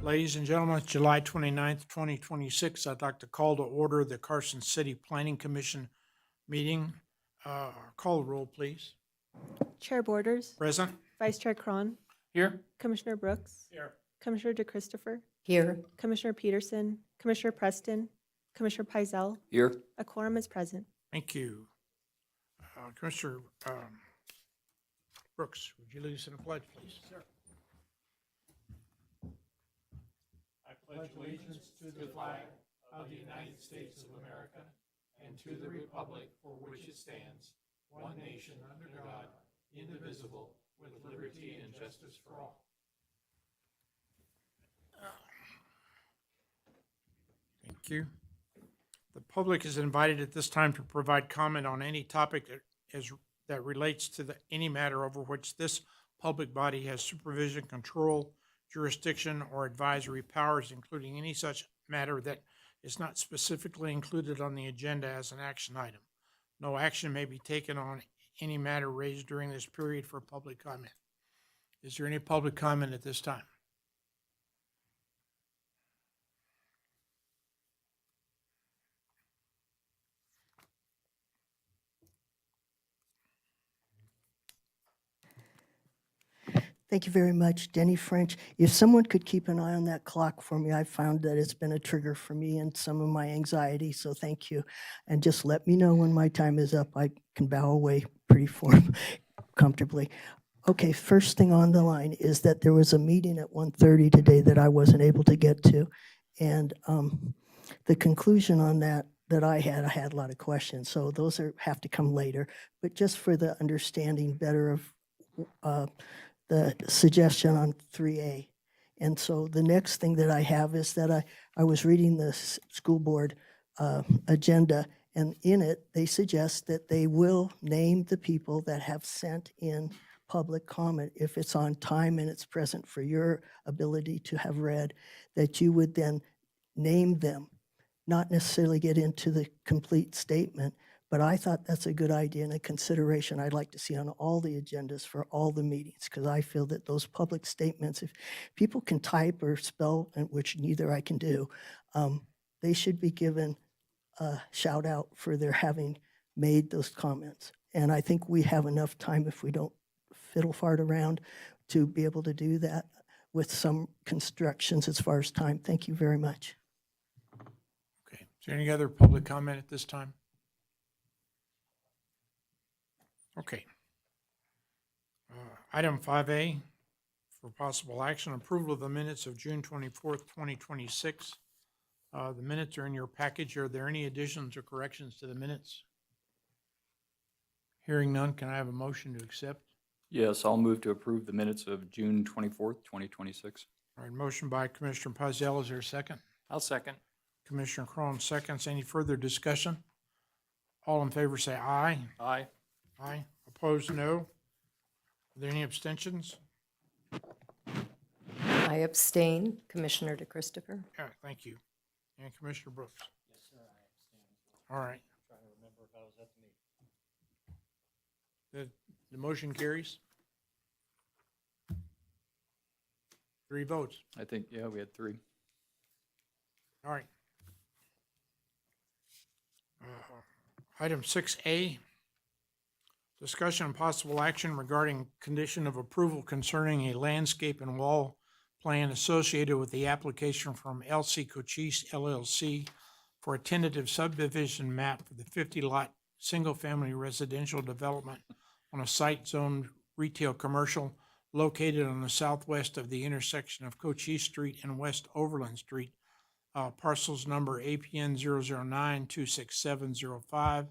Ladies and gentlemen, it's July 29th, 2026. I'd like to call to order the Carson City Planning Commission meeting. Call the roll, please. Chair Borders, Present? Vice Chair Cron, Here. Commissioner Brooks, Here. Commissioner DeChristopher, Here. Commissioner Peterson, Commissioner Preston, Commissioner Pizell. Here. A quorum is present. Thank you. Commissioner Brooks, would you lead us in a pledge, please? Sir. I pledge allegiance to the flag of the United States of America and to the republic for which it stands, one nation under God, indivisible, with liberty and justice for all. Thank you. The public is invited at this time to provide comment on any topic that relates to any matter over which this public body has supervision, control, jurisdiction, or advisory powers, including any such matter that is not specifically included on the agenda as an action item. No action may be taken on any matter raised during this period for public comment. Is there any public comment at this time? Thank you very much, Denny French. If someone could keep an eye on that clock for me, I found that it's been a trigger for me and some of my anxiety, so thank you. And just let me know when my time is up. I can bow away pretty comfortably. Okay, first thing on the line is that there was a meeting at 1:30 today that I wasn't able to get to. And the conclusion on that I had a lot of questions, so those have to come later. But just for the understanding better of the suggestion on 3A. And so the next thing that I have is that I was reading the school board agenda, and in it, they suggest that they will name the people that have sent in public comment if it's on time and it's present for your ability to have read, that you would then name them, not necessarily get into the complete statement. But I thought that's a good idea and a consideration I'd like to see on all the agendas for all the meetings, because I feel that those public statements, if people can type or spell, which neither I can do, they should be given a shout out for their having made those comments. And I think we have enough time, if we don't fiddle fart around, to be able to do that with some constructions as far as time. Thank you very much. Okay. Is there any other public comment at this time? Okay. Item 5A for possible action, approval of the minutes of June 24th, 2026. The minutes are in your package. Are there any additions or corrections to the minutes? Hearing none, can I have a motion to accept? Yes, I'll move to approve the minutes of June 24th, 2026. All right, motion by Commissioner Pizell. Is there a second? I'll second. Commissioner Cron seconds. Any further discussion? All in favor say aye. Aye. Aye. Opposed, no. Are there any abstentions? I abstain. Commissioner DeChristopher. Yeah, thank you. And Commissioner Brooks? Yes, sir, I abstain. All right. Trying to remember if I was at the meeting. The motion carries. 3 votes. I think, yeah, we had 3. All right. Item 6A, discussion and possible action regarding condition of approval concerning a landscape and wall plan associated with the application from LC Cochise LLC for a tentative subdivision map for the 50-lot single-family residential development on a site zoned retail commercial located on the southwest of the intersection of Cochise Street and West Overland Street. Parcels number APN 009-26705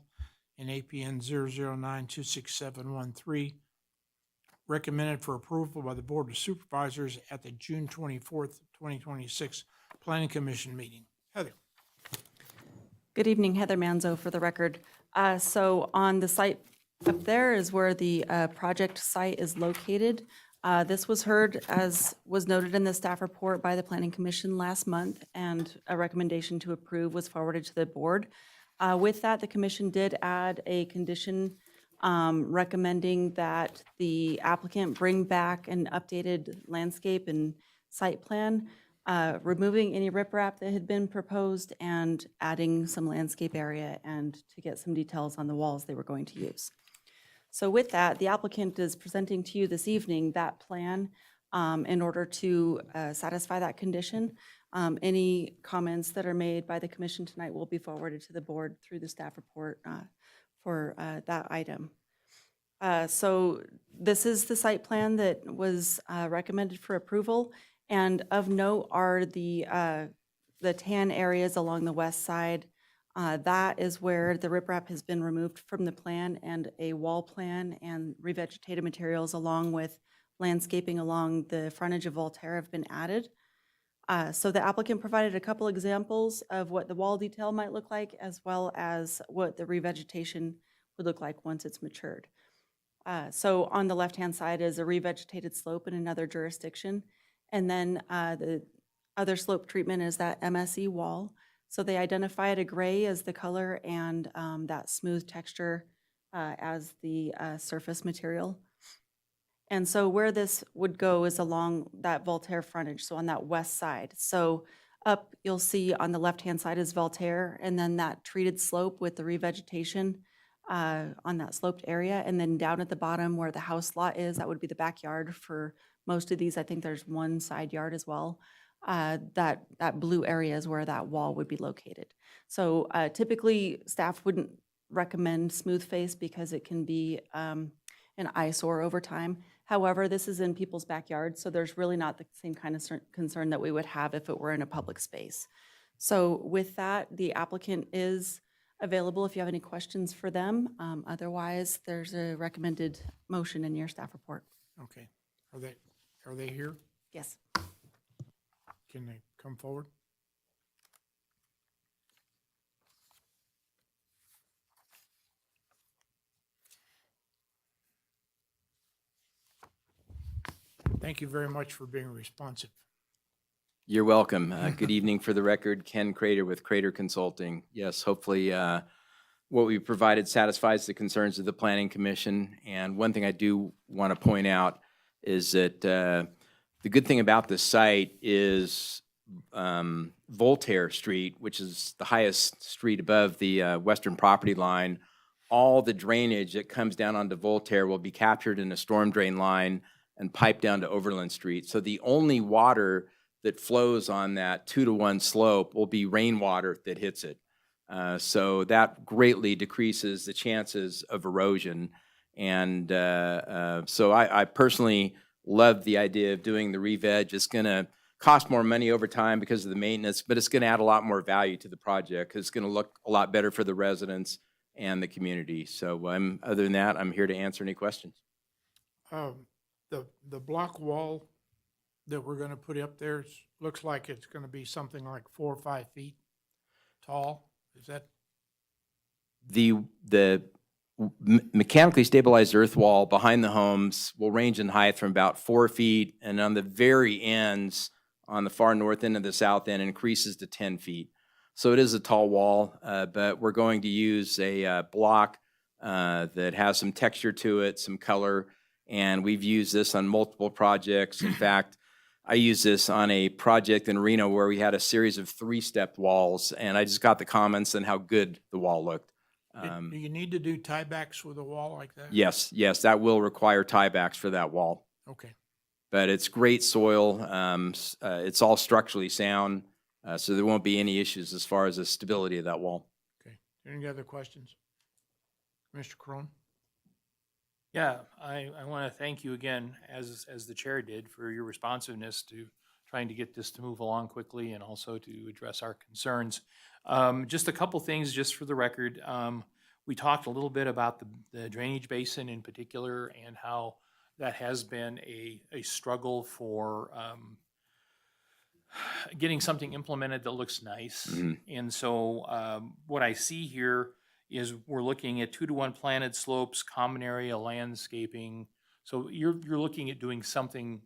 and APN 009-26713. Recommended for approval by the Board of Supervisors at the June 24th, 2026 Planning Commission meeting. Heather. Good evening, Heather Manzo for the record. So on the site up there is where the project site is located. This was heard, as was noted in the staff report, by the Planning Commission last month, and a recommendation to approve was forwarded to the board. With that, the commission did add a condition recommending that the applicant bring back an updated landscape and site plan. removing any riprap that had been proposed and adding some landscape area and to get some details on the walls they were going to use. So with that, the applicant is presenting to you this evening that plan in order to satisfy that condition. Any comments that are made by the commission tonight will be forwarded to the board through the staff report for that item. So this is the site plan that was recommended for approval. And of note are the tan areas along the west side. That is where the riprap has been removed from the plan, and a wall plan and revegetated materials along with landscaping along the frontage of Voltaire have been added. So the applicant provided a couple examples of what the wall detail might look like, as well as what the revegetation would look like once it's matured. So on the left-hand side is a revegetated slope in another jurisdiction. And then the other slope treatment is that MSE wall. So they identified a gray as the color and that smooth texture as the surface material. And so where this would go is along that Voltaire frontage, so on that west side. So up, you'll see on the left-hand side is Voltaire, and then that treated slope with the revegetation on that sloped area. And then down at the bottom where the house lot is, that would be the backyard for most of these. I think there's one side yard as well. That blue area is where that wall would be located. So typically, staff wouldn't recommend smooth face because it can be an eyesore over time. However, this is in people's backyards, so there's really not the same kind of concern that we would have if it were in a public space. So with that, the applicant is available if you have any questions for them. Otherwise, there's a recommended motion in your staff report. Okay. Are they here? Yes. Can they come forward? Thank you very much for being responsive. You're welcome. Good evening. For the record, Ken Crater with Crater Consulting. Yes, hopefully what we provided satisfies the concerns of the Planning Commission. And one thing I do want to point out is that the good thing about this site is Voltaire Street, which is the highest street above the western property line. All the drainage that comes down onto Voltaire will be captured in a storm drain line and piped down to Overland Street. So the only water that flows on that 2-to-1 slope will be rainwater that hits it. So that greatly decreases the chances of erosion. And so I personally love the idea of doing the re-veg. It's going to cost more money over time because of the maintenance, but it's going to add a lot more value to the project because it's going to look a lot better for the residents and the community. So other than that, I'm here to answer any questions. The block wall that we're going to put up there looks like it's going to be something like 4 or 5 feet tall. Is that? The mechanically stabilized earth wall behind the homes will range in height from about 4 feet, and on the very ends, on the far north end and the south end, increases to 10 feet. So it is a tall wall, but we're going to use a block that has some texture to it, some color, and we've used this on multiple projects. In fact, I used this on a project in Reno where we had a series of 3-step walls, and I just got the comments on how good the wall looked. Do you need to do tiebacks with a wall like that? Yes, that will require tiebacks for that wall. Okay. But it's great soil. It's all structurally sound, so there won't be any issues as far as the stability of that wall. Okay. Any other questions? Mr. Crone? Yeah, I want to thank you again, as the chair did, for your responsiveness to trying to get this to move along quickly and also to address our concerns. Just a couple things, just for the record. We talked a little bit about the drainage basin in particular and how that has been a struggle for getting something implemented that looks nice. Mm-hmm. And so what I see here is we're looking at 2-to-1 planted slopes, common area landscaping. So you're looking at doing something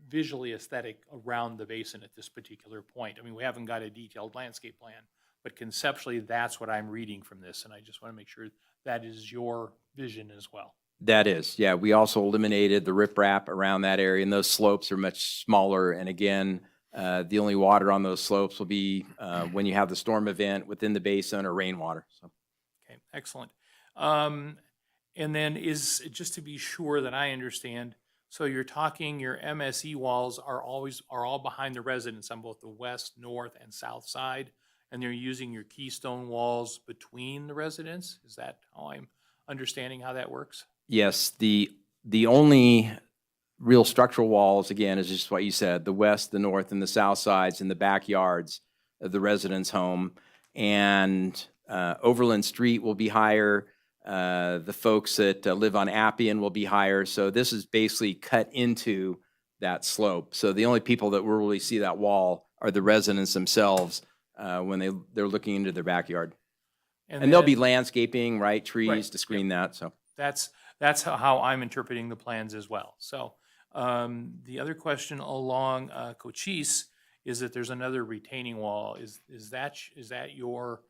visually aesthetic around the basin at this particular point. I mean, we haven't got a detailed landscape plan, but conceptually, that's what I'm reading from this, and I just want to make sure that is your vision as well. That is, yeah. We also eliminated the riprap around that area, and those slopes are much smaller. And again, The only water on those slopes will be when you have the storm event within the basin or rainwater. So. Okay, excellent. And then just to be sure that I understand, so you're talking your MSE walls are all behind the residence on both the west, north, and south side, and they're using your keystone walls between the residents? Is that how I'm understanding how that works? Yes, the only real structural walls, again, is just what you said, the west, the north, and the south sides and the backyards of the residence home. And Overland Street will be higher. The folks that live on Appian will be higher. So this is basically cut into that slope. So the only people that will really see that wall are the residents themselves when they're looking into their backyard. And there'll be landscaping, right, trees Right, to screen that, so. That's how I'm interpreting the plans as well. So the other question along Cochise is that there's another retaining wall. Is that your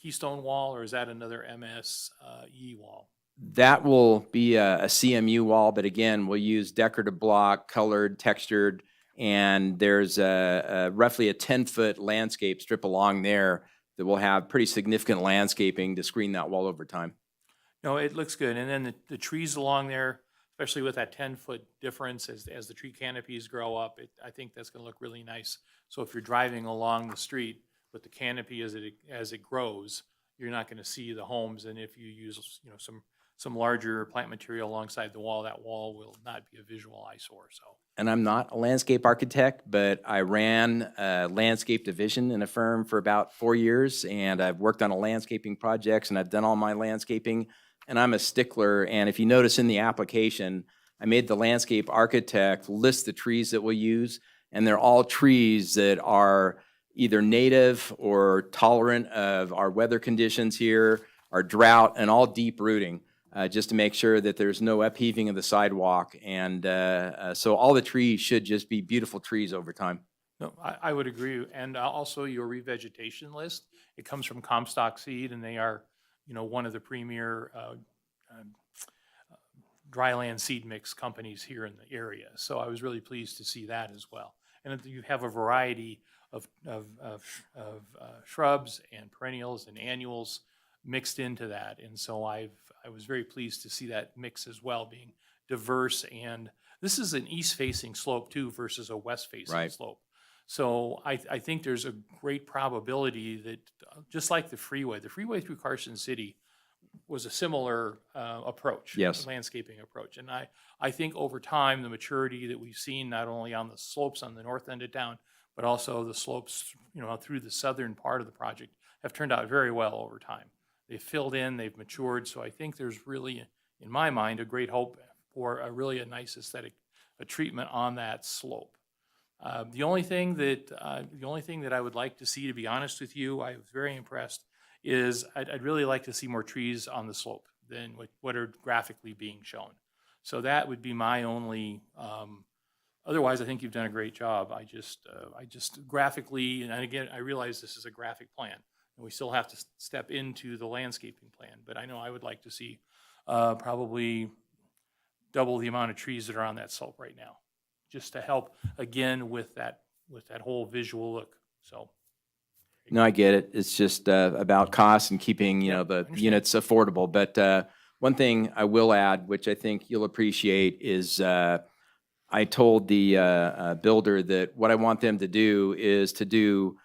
keystone wall, or is that another MSE wall? That will be a CMU wall, but again, we'll use decorative block, colored, textured, and there's roughly a 10-foot landscape strip along there that will have pretty significant landscaping to screen that wall over time. No, it looks good. And then the trees along there, especially with that 10-foot difference as the tree canopies grow up, I think that's going to look really nice. So if you're driving along the street with the canopy as it grows, you're not going to see the homes. And if you use some larger plant material alongside the wall, that wall will not be a visual eyesore. So. And I'm not a landscape architect, but I ran a landscape division in a firm for about 4 years, and I've worked on a landscaping projects, and I've done all my landscaping, and I'm a stickler. And if you notice in the application, I made the landscape architect list the trees that we'll use, and they're all trees that are either native or tolerant of our weather conditions here, our drought, and all deep rooting. Just to make sure that there's no upheaving of the sidewalk. And so all the trees should just be beautiful trees over time. No, I would agree. And also your revegetation list, it comes from Comstock Seed, and they are, one of the premier dryland seed mix companies here in the area. So I was really pleased to see that as well. And you have a variety of shrubs and perennials and annuals mixed into that. And so I was very pleased to see that mix as well, being diverse. And this is an east-facing slope too versus a west-facing Right. slope. So I think there's a great probability that, just like the freeway through Carson City was a similar approach. Yes. Landscaping approach. And I think over time, the maturity that we've seen, not only on the slopes on the north end of town, but also the slopes, through the southern part of the project, have turned out very well over time. They've filled in, they've matured, so I think there's really, in my mind, a great hope for a nice aesthetic treatment on that slope. The only thing that I would like to see, to be honest with you, I was very impressed, is I'd really like to see more trees on the slope than what are graphically being shown. So that would be my only. Otherwise, I think you've done a great job. I just graphically, and again, I realize this is a graphic plan, and we still have to step into the landscaping plan. But I know I would like to see probably double the amount of trees that are on that slope right now, just to help again with that whole visual look. So. No, I get it. It's just about cost and keeping, the units affordable. But one thing I will add, which I think you'll appreciate, is I told the builder that what I want them to do is to do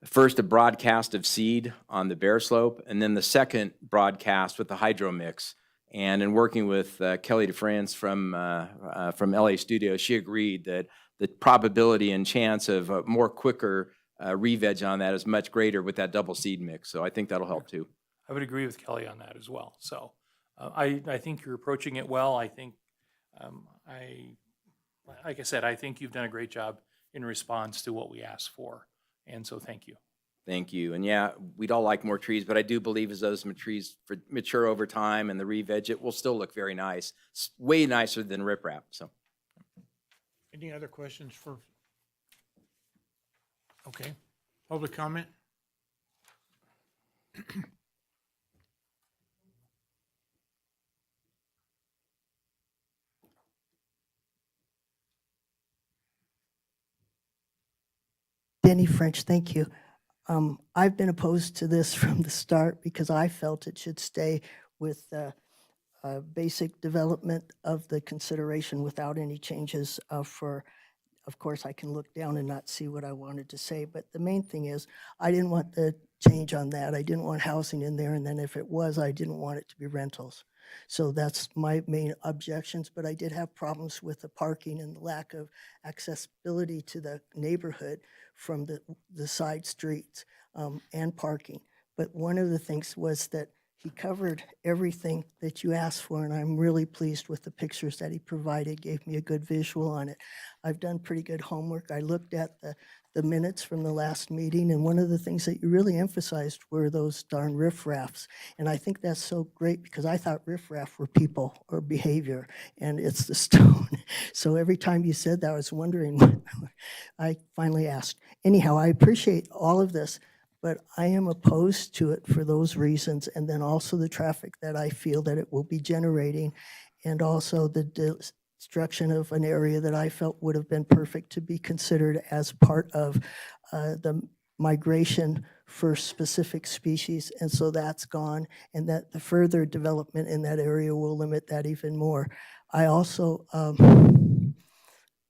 first a broadcast of seed on the bare slope, and then the second broadcast with the hydro mix. And in working with Kelly DeFrance from LA Studios, she agreed that the probability and chance of a more quicker re-veg on that is much greater with that double seed mix. So I think that'll help too. I would agree with Kelly on that as well. So I think you're approaching it well. I think, like I said, I think you've done a great job in response to what we asked for. And so thank you. Thank you. And yeah, we'd all like more trees, but I do believe as those trees mature over time and the re-veg, it will still look very nice. It's way nicer than riprap. So. Any other questions for? Okay, public comment? Denny French, thank you. I've been opposed to this from the start because I felt it should stay with basic development of the consideration without any changes of course, I can look down and not see what I wanted to say, but the main thing is, I didn't want the change on that. I didn't want housing in there, and then if it was, I didn't want it to be rentals. So that's my main objections, but I did have problems with the parking and the lack of accessibility to the neighborhood from the side streets and parking. But one of the things was that he covered everything that you asked for, and I'm really pleased with the pictures that he provided, gave me a good visual on it. I've done pretty good homework. I looked at the minutes from the last meeting, and one of the things that you really emphasized were those darn riffraffs. And I think that's so great because I thought riffraff were people or behavior, and it's the stone. So every time you said that, I was wondering, I finally asked. Anyhow, I appreciate all of this, but I am opposed to it for those reasons, and then also the traffic that I feel that it will be generating, and also the destruction of an area that I felt would have been perfect to be considered as part of the migration for specific species, and so that's gone, and that the further development in that area will limit that even more. I also, well,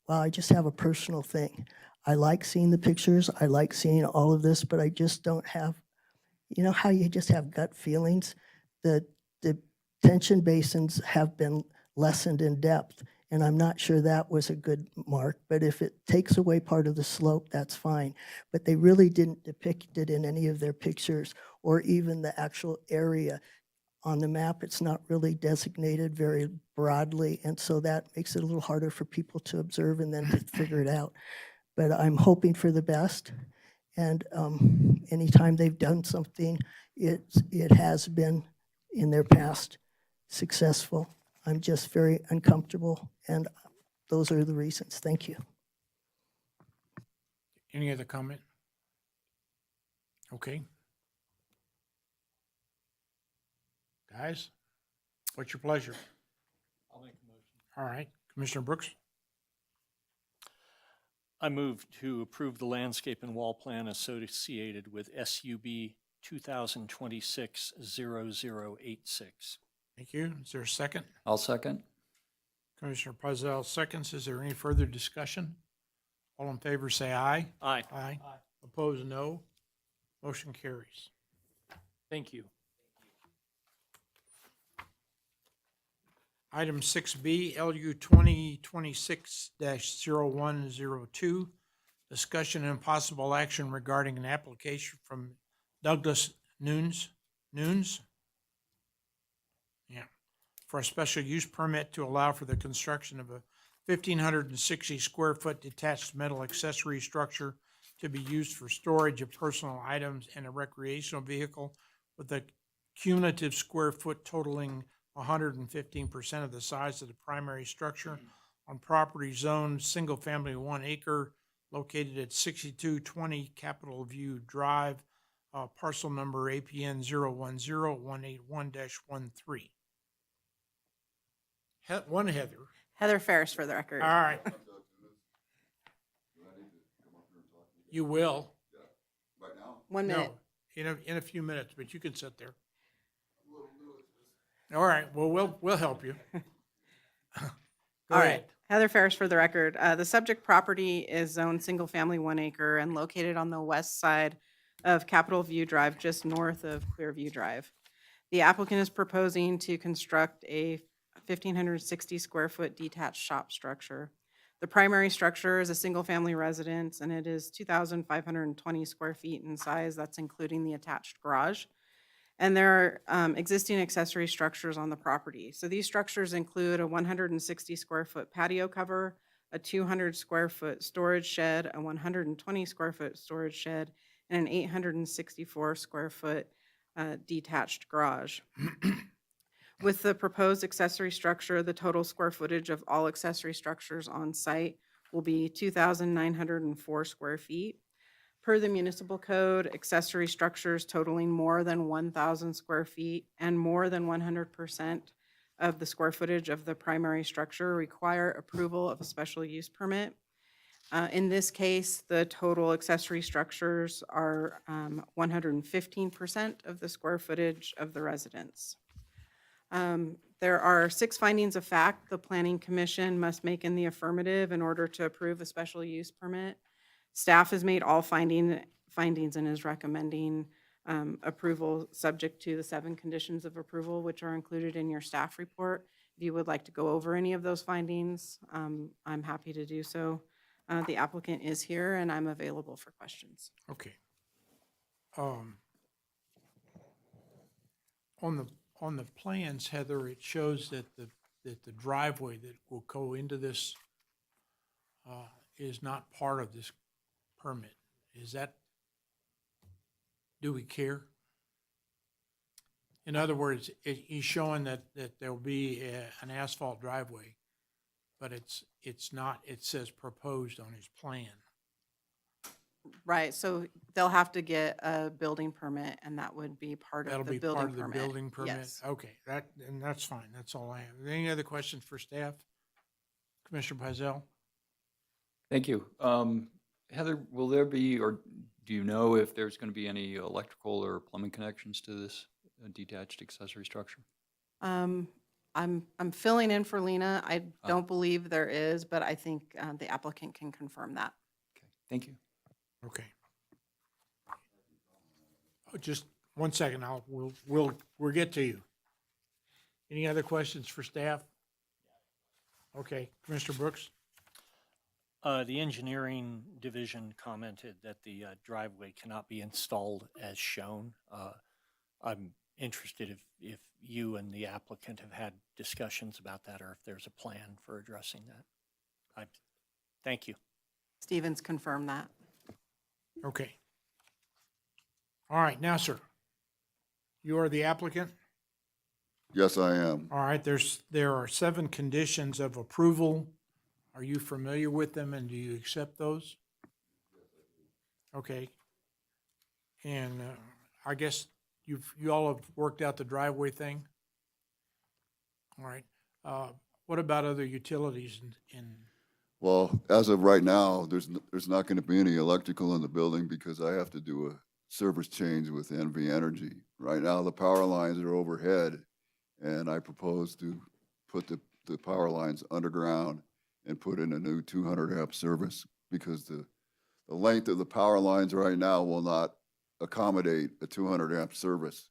I just have a personal thing. I like seeing the pictures, I like seeing all of this, but I just don't have, you know how you just have gut feelings? The detention basins have been lessened in depth, and I'm not sure that was a good mark, but if it takes away part of the slope, that's fine. But they really didn't depict it in any of their pictures or even the actual area. On the map, it's not really designated very broadly, and so that makes it a little harder for people to observe and then to figure it out. But I'm hoping for the best, and anytime they've done something, it has been in their past successful. I'm just very uncomfortable, and those are the reasons. Thank you. Any other comment? Okay. Guys, what's your pleasure? I'll make a motion. All right, Commissioner Brooks? I move to approve the landscape and wall plan associated with SUB 2026-0086. Thank you. Is there a second? I'll second. Commissioner Puzel seconds. Is there any further discussion? All in favor, say aye. Aye. Aye. Opposed, no. Motion carries. Thank you. Item 6B, LU 2026-0102, discussion and possible action regarding an application from Douglas Nunes? Yeah, for a special use permit to allow for the construction of a 1,560 square foot detached metal accessory structure to be used for storage of personal items and a recreational vehicle with a cumulative square foot totaling 115% of the size of the primary structure on property zoned single-family 1 acre located at 6220 Capitol View Drive, parcel number APN 010-181-13. One Heather. Heather Ferris for the record. All right. You will. 1 minute. No, in a few minutes, but you can sit there. All right, well, we'll help you. Go All right. ahead. Heather Ferris for the record. The subject property is zoned single family 1 acre and located on the west side of Capitol View Drive, just north of Clearview Drive. The applicant is proposing to construct a 1,560 square foot detached shop structure. The primary structure is a single family residence and it is 2,520 square feet in size. That's including the attached garage. And there are existing accessory structures on the property. So these structures include a 160 square foot patio cover, a 200 square foot storage shed, a 120 square foot storage shed, and an 864 square foot detached garage. With the proposed accessory structure, the total square footage of all accessory structures on site will be 2,904 square feet. Per the municipal code, accessory structures totaling more than 1,000 square feet and more than 100% of the square footage of the primary structure require approval of a special use permit. In this case, the total accessory structures are 115% of the square footage of the residence. There are 6 findings of fact the Planning Commission must make in the affirmative in order to approve a special use permit. Staff has made all findings and is recommending approval subject to the 7 conditions of approval, which are included in your staff report. If you would like to go over any of those findings, I'm happy to do so. The applicant is here and I'm available for questions. Okay. On the plans, Heather, it shows that the driveway that will go into this is not part of this permit. Is that, do we care? In other words, he's showing that there'll be an asphalt driveway, but it's not, it says proposed on his plan. Right, so they'll have to get a building permit and that would be part That'll of the be building part of permit. the building permit? Yes. Okay, and that's fine. That's all I have. Any other questions for staff? Commissioner Pizell? Thank you. Heather, will there be, or do you know if there's going to be any electrical or plumbing connections to this detached accessory structure? I'm filling in for Lena. I don't believe there is, but I think the applicant can confirm that. Okay, thank you. Okay. Oh, just one second, we'll get to you. Any other questions for staff? Okay, Commissioner Brooks? The engineering division commented that the driveway cannot be installed as shown. I'm interested if you and the applicant have had discussions about that, or if there's a plan for addressing that. Thank you. Stevens confirmed that. Okay. All right, now, sir, you are the applicant? Yes, I am. All right, there are 7 conditions of approval. Are you familiar with them and do you accept those? Okay. And I guess you all have worked out the driveway thing? All right. What about other utilities in Well, as of right now, there's not going to be any electrical in the building because I have to do a service change with NV Energy. Right now, the power lines are overhead, and I propose to put the power lines underground and put in a new 200 amp service because the length of the power lines right now will not accommodate a 200 amp service.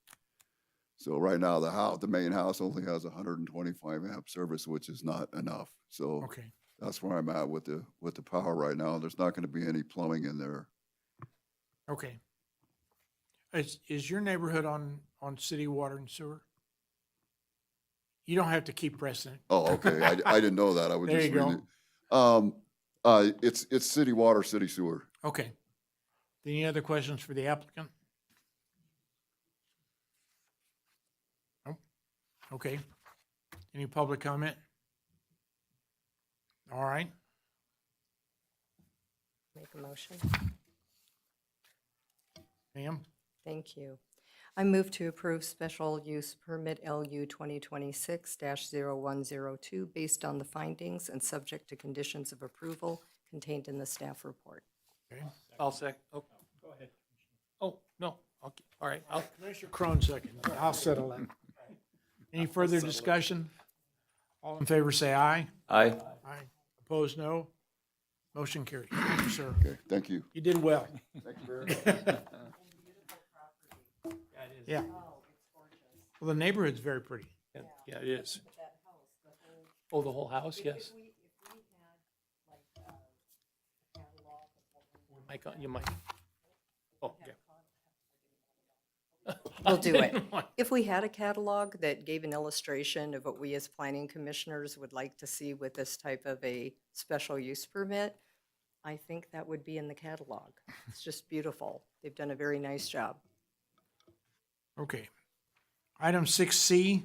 So right now, the main house only has 125 amp service, which is not enough. So okay. that's where I'm at with the power right now. There's not going to be any plumbing in there. Okay. Is your neighborhood on city water and sewer? You don't have to keep pressing it. Oh, okay. I didn't know that. I was There just you go. reading it. It's city water, city sewer. Okay. Any other questions for the applicant? Nope. Okay. Any public comment? All right. Make a motion. Ma'am? Thank you. I move to approve special use permit LU 2026-0102 based on the findings and subject to conditions of approval contained in the staff report. Okay. I'll sec, oh, go ahead. Oh, no, okay, all right, Commissioner Crone second. I'll settle that. Any further discussion? All in favor, say aye. Aye. Aye. Opposed, no. Motion carries. Thank you, sir. Okay, thank you. You did well. Thank you very much. Yeah. Well, the neighborhood's very pretty. Yeah, it is. Oh, the whole house, yes. You might. Oh, yeah. We'll do it. If we had a catalog that gave an illustration of what we as planning commissioners would like to see with this type of a special use permit, I think that would be in the catalog. It's just beautiful. They've done a very nice job. Okay. Item 6C,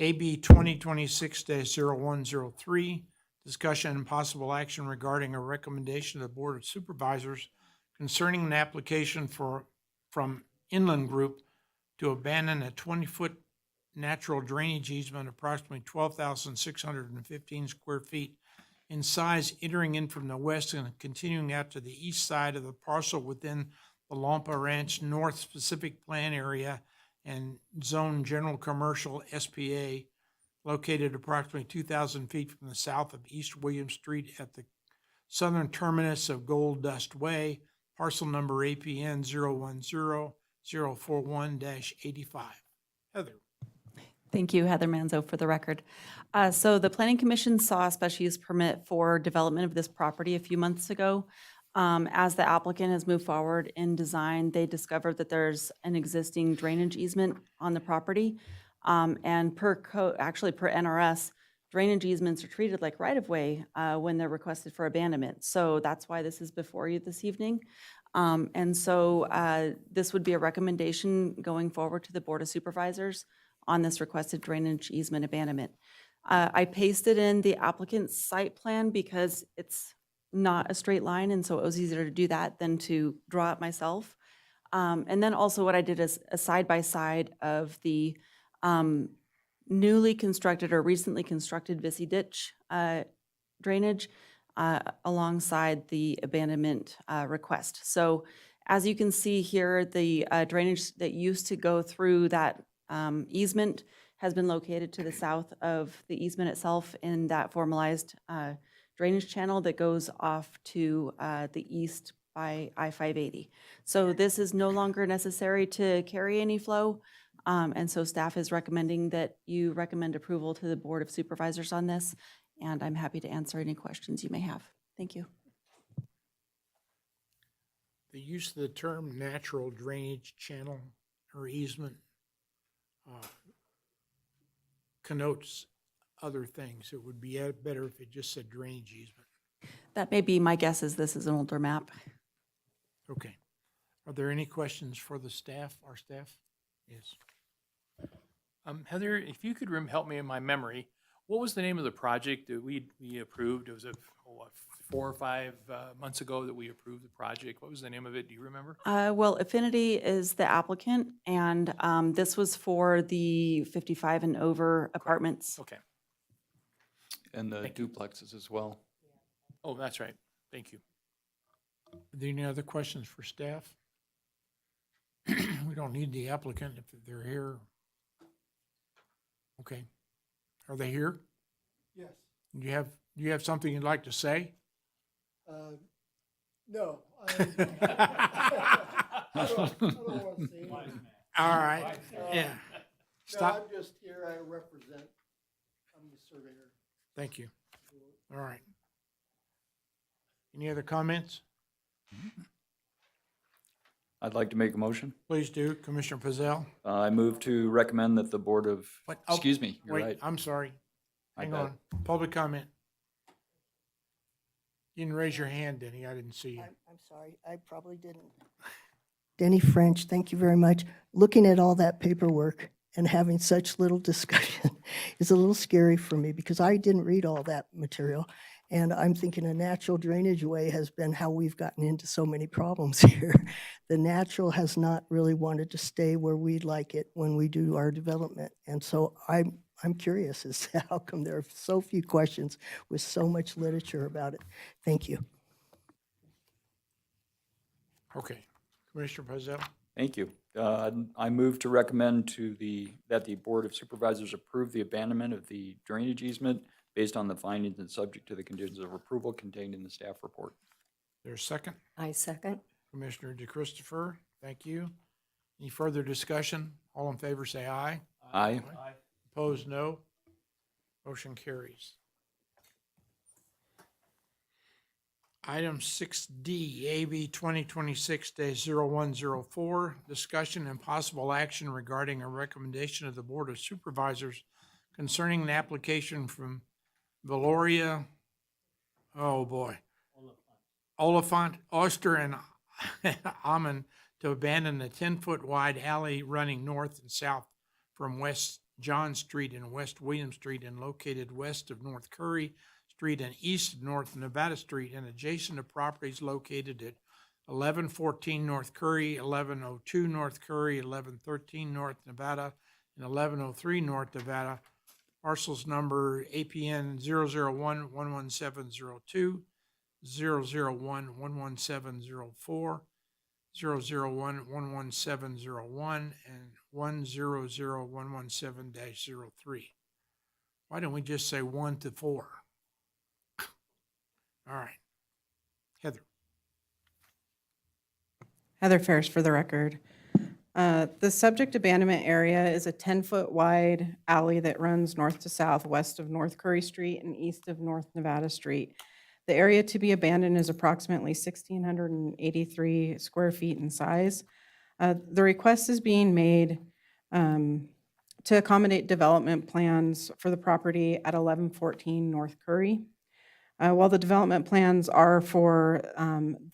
AB 2026-0103, discussion and possible action regarding a recommendation of the Board of Supervisors concerning an application from Inland Group to abandon a 20-foot natural drainage easement approximately 12,615 square feet in size, entering in from the west and continuing out to the east side of the parcel within the Lampa Ranch North Specific Plan Area and Zone General Commercial SPA, located approximately 2,000 feet from the south of East William Street at the southern terminus of Gold Dust Way, parcel number APN 010-041-85. Heather. Thank you, Heather Manzo, for the record. So the Planning Commission saw a special use permit for development of this property a few months ago. As the applicant has moved forward in design, they discovered that there's an existing drainage easement on the property. And actually per NRS, drainage easements are treated like right-of-way when they're requested for abandonment. So that's why this is before you this evening. And so this would be a recommendation going forward to the Board of Supervisors on this requested drainage easement abandonment. I pasted in the applicant's site plan because it's not a straight line, and so it was easier to do that than to draw it myself. And then also what I did is a side-by-side of the newly constructed or recently constructed Visi ditch drainage alongside the abandonment request. So as you can see here, the drainage that used to go through that easement has been located to the south of the easement itself in that formalized drainage channel that goes off to the east by I-580. So this is no longer necessary to carry any flow. And so staff is recommending that you recommend approval to the Board of Supervisors on this. And I'm happy to answer any questions you may have. Thank you. The use of the term natural drainage channel or easement connotes other things. It would be better if it just said drainage easement. That may be my guess, as this is an older map. Okay. Are there any questions for the staff, our staff? Yes. Heather, if you could help me in my memory, what was the name of the project that we approved? It was 4 or 5 months ago that we approved the project. What was the name of it? Do you remember? Well, Affinity is the applicant, and this was for the 55 and over apartments. Okay. And the duplexes as well. Oh, that's right. Thank you. Are there any other questions for staff? We don't need the applicant if they're here. Okay. Are they here? Yes. Do you have something you'd like to say? No. I don't want to say anything. All right, yeah. No, Stop. I'm just here, I represent, I'm the surveyor. Thank you. All right. Any other comments? I'd like to make a motion. Please do, Commissioner Pazell. I move to recommend that the Board of, What? Oh, excuse me, you're Wait, right. I'm sorry. My Hang bad. on. Public comment. You didn't raise your hand, Denny. I didn't see you. I'm sorry, I probably didn't. Denny French, thank you very much. Looking at all that paperwork and having such little discussion is a little scary for me because I didn't read all that material. And I'm thinking a natural drainage way has been how we've gotten into so many problems here. The natural has not really wanted to stay where we'd like it when we do our development. And so I'm curious as to how come there are so few questions with so much literature about it. Thank you. Okay. Commissioner Pazell. Thank you. I move to recommend that the Board of Supervisors approve the abandonment of the drainage easement based on the findings and subject to the conditions of approval contained in the staff report. There's a second. I second. Commissioner DeChristopher, thank you. Any further discussion? All in favor, say aye. Aye. Opposed, no. Motion carries. Item 6D, AB 2026-0104, discussion and possible action regarding a recommendation of the Board of Supervisors concerning an application from Valoria, oh boy, Oliphant, Oyster, and Almond to abandon a 10-foot wide alley running north and south from West John Street and West William Street and located west of North Curry Street and east of North Nevada Street and adjacent to properties located at 1114 North Curry, 1102 North Curry, 1113 North Nevada, and 1103 North Nevada, parcels number APN 001-11702, 001-11704, 001-11701, and 100-117-03. Why don't we just say 1 to 4? All right. Heather. Heather Ferris for the record. The subject abandonment area is a 10-foot wide alley that runs north to south, west of North Curry Street and east of North Nevada Street. The area to be abandoned is approximately 1,683 square feet in size. The request is being made to accommodate development plans for the property at 1114 North Curry. While the development plans are for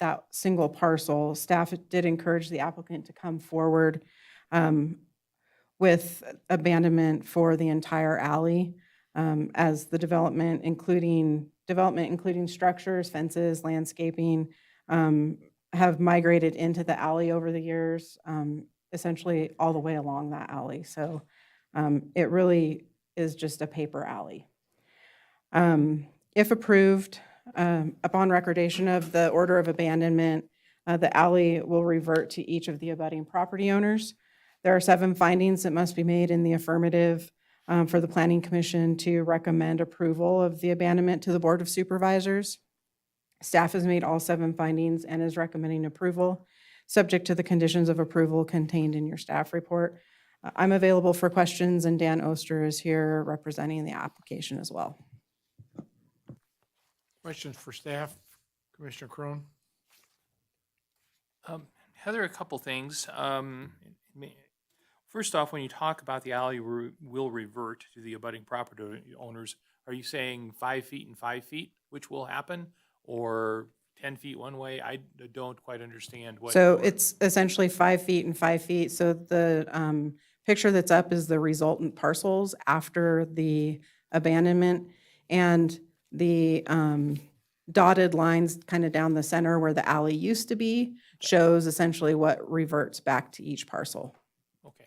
that single parcel, staff did encourage the applicant to come forward with abandonment for the entire alley as the development, including structures, fences, landscaping, have migrated into the alley over the years, essentially all the way along that alley. So it really is just a paper alley. If approved, upon recordation of the order of abandonment, the alley will revert to each of the abutting property owners. There are 7 findings that must be made in the affirmative for the Planning Commission to recommend approval of the abandonment to the Board of Supervisors. Staff has made all 7 findings and is recommending approval, subject to the conditions of approval contained in your staff report. I'm available for questions, and Dan Oster is here representing the application as well. Questions for staff? Commissioner Crone? Heather, a couple things. First off, when you talk about the alley will revert to the abutting property owners, are you saying 5 feet and 5 feet, which will happen, or 10 feet one way? I don't quite understand what. So it's essentially 5 feet and 5 feet. So the picture that's up is the resultant parcels after the abandonment, and the dotted lines kind of down the center where the alley used to be shows essentially what reverts back to each parcel. Okay,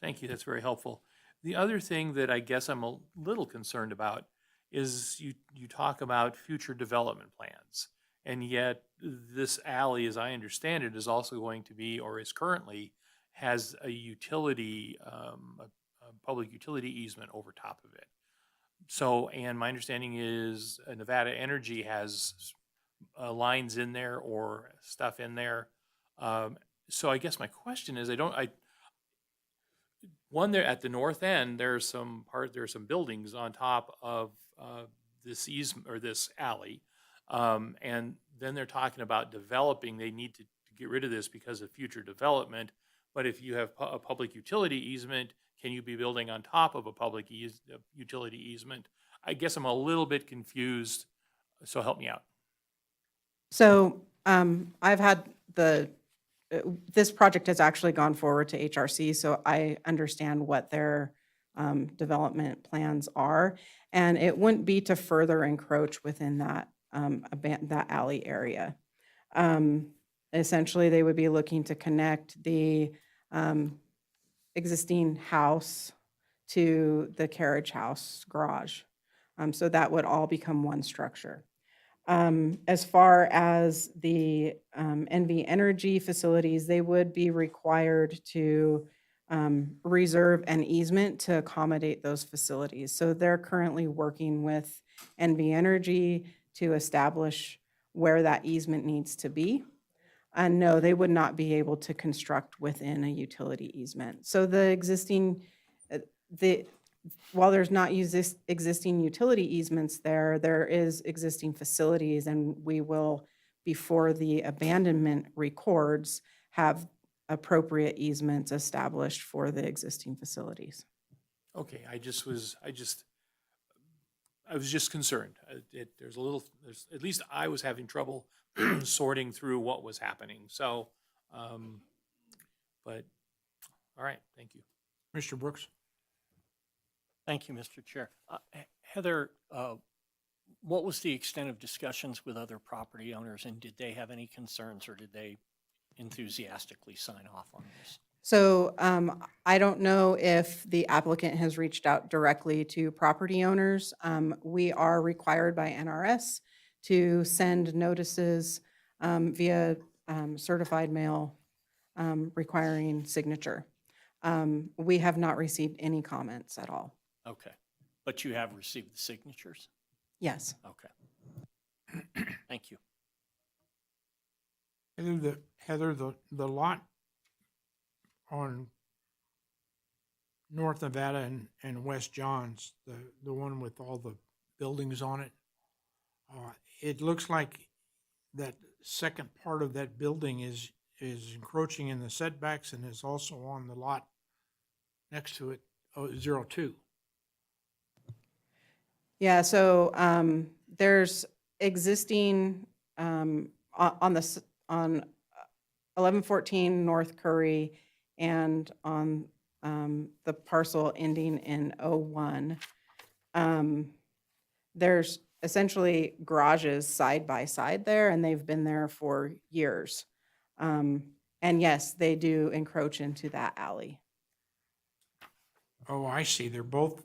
thank you. That's very helpful. The other thing that I guess I'm a little concerned about is you talk about future development plans. And yet this alley, as I understand it, is also going to be, or is currently, has a utility, a public utility easement over top of it. So, and my understanding is Nevada Energy has lines in there or stuff in there. So I guess my question is, one there at the north end, there's some buildings on top of this easement or this alley. And then they're talking about developing, they need to get rid of this because of future development. But if you have a public utility easement, can you be building on top of a public utility easement? I guess I'm a little bit confused, so help me out. So I've had this project has actually gone forward to HRC, so I understand what their development plans are. And it wouldn't be to further encroach within that alley area. Essentially, they would be looking to connect the existing house to the carriage house garage. So that would all become one structure. As far as the NV Energy facilities, they would be required to reserve an easement to accommodate those facilities. So they're currently working with NV Energy to establish where that easement needs to be. And no, they would not be able to construct within a utility easement. So the existing, while there's not existing utility easements there is existing facilities, and we will, before the abandonment records, have appropriate easements established for the existing facilities. Okay, I was just concerned. At least I was having trouble sorting through what was happening. So, but, all right, thank you. Mr. Brooks? Thank you, Mr. Chair. Heather, what was the extent of discussions with other property owners, and did they have any concerns, or did they enthusiastically sign off on this? So I don't know if the applicant has reached out directly to property owners. We are required by NRS to send notices via certified mail requiring signature. We have not received any comments at all. Okay. But you have received the signatures? Yes. Okay. Thank you. Heather, the lot on North Nevada and West Johns, the one with all the buildings on it, it looks like that second part of that building is encroaching in the setbacks and is also on the lot next to it, 02. Yeah, so there's existing on 1114 North Curry and on the parcel ending in 01. There's essentially garages side by side there, and they've been there for years. And yes, they do encroach into that alley. Oh, I see. They're both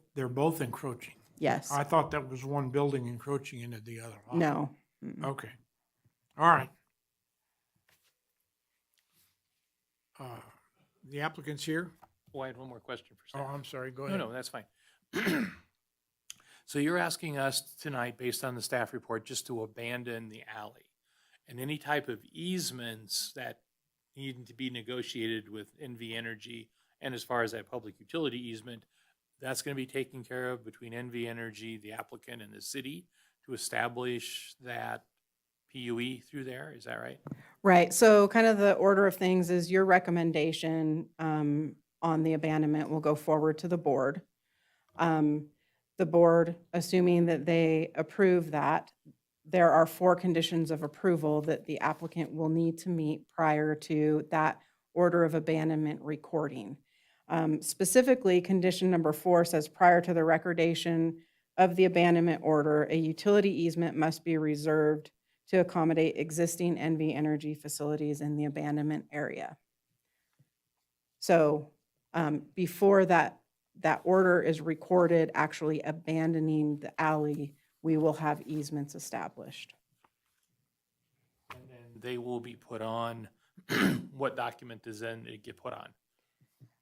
encroaching. Yes. I thought that was one building encroaching into the other lot. No. Mm-mm. Okay. All right. The applicant's here? Oh, I had one more question for Oh, staff. I'm sorry. Go No, ahead. no, that's fine. So you're asking us tonight, based on the staff report, just to abandon the alley, and any type of easements that need to be negotiated with NV Energy, and as far as that public utility easement, that's going to be taken care of between NV Energy, the applicant, and the city to establish that PUE through there. Is that right? Right, so kind of the order of things is your recommendation on the abandonment will go forward to the board. The board, assuming that they approve that, there are 4 conditions of approval that the applicant will need to meet prior to that order of abandonment recording. Specifically, condition number 4 says prior to the recordation of the abandonment order, a utility easement must be reserved to accommodate existing NV Energy facilities in the abandonment area. So before that order is recorded, actually abandoning the alley, we will have easements established. And then they will be put on, what document does then it get put on?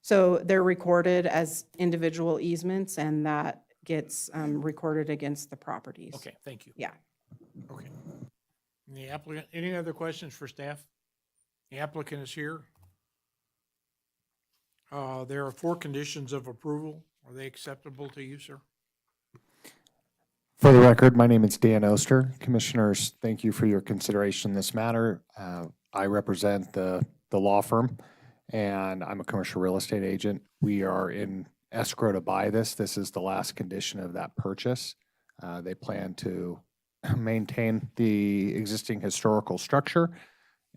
So they're recorded as individual easements, and that gets recorded against the properties. Okay, thank you. Yeah. Okay. The applicant, any other questions for staff? The applicant is here. There are 4 conditions of approval. Are they acceptable to you, sir? For the record, my name is Dan Oster. Commissioners, thank you for your consideration in this matter. I represent the law firm, and I'm a commercial real estate agent. We are in escrow to buy this. This is the last condition of that purchase. They plan to maintain the existing historical structure.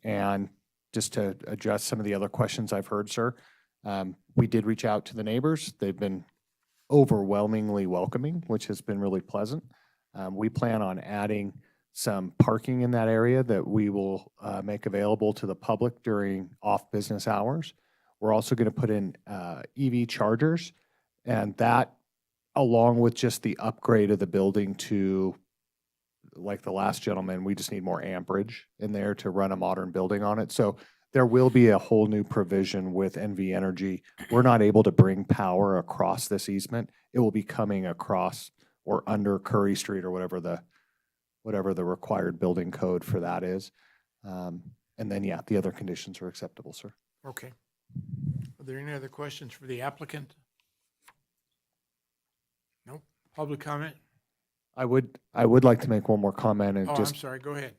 And just to address some of the other questions I've heard, sir, we did reach out to the neighbors. They've been overwhelmingly welcoming, which has been really pleasant. We plan on adding some parking in that area that we will make available to the public during off-business hours. We're also going to put in EV chargers, and that, along with just the upgrade of the building to, like the last gentleman, we just need more amperage in there to run a modern building on it. So there will be a whole new provision with NV Energy. We're not able to bring power across this easement. It will be coming across or under Curry Street or whatever the required building code for that is. And then, yeah, the other conditions are acceptable, sir. Okay. Are there any other questions for the applicant? Nope. Public comment? I would like to make one more comment and Oh, I'm just sorry. Go ahead.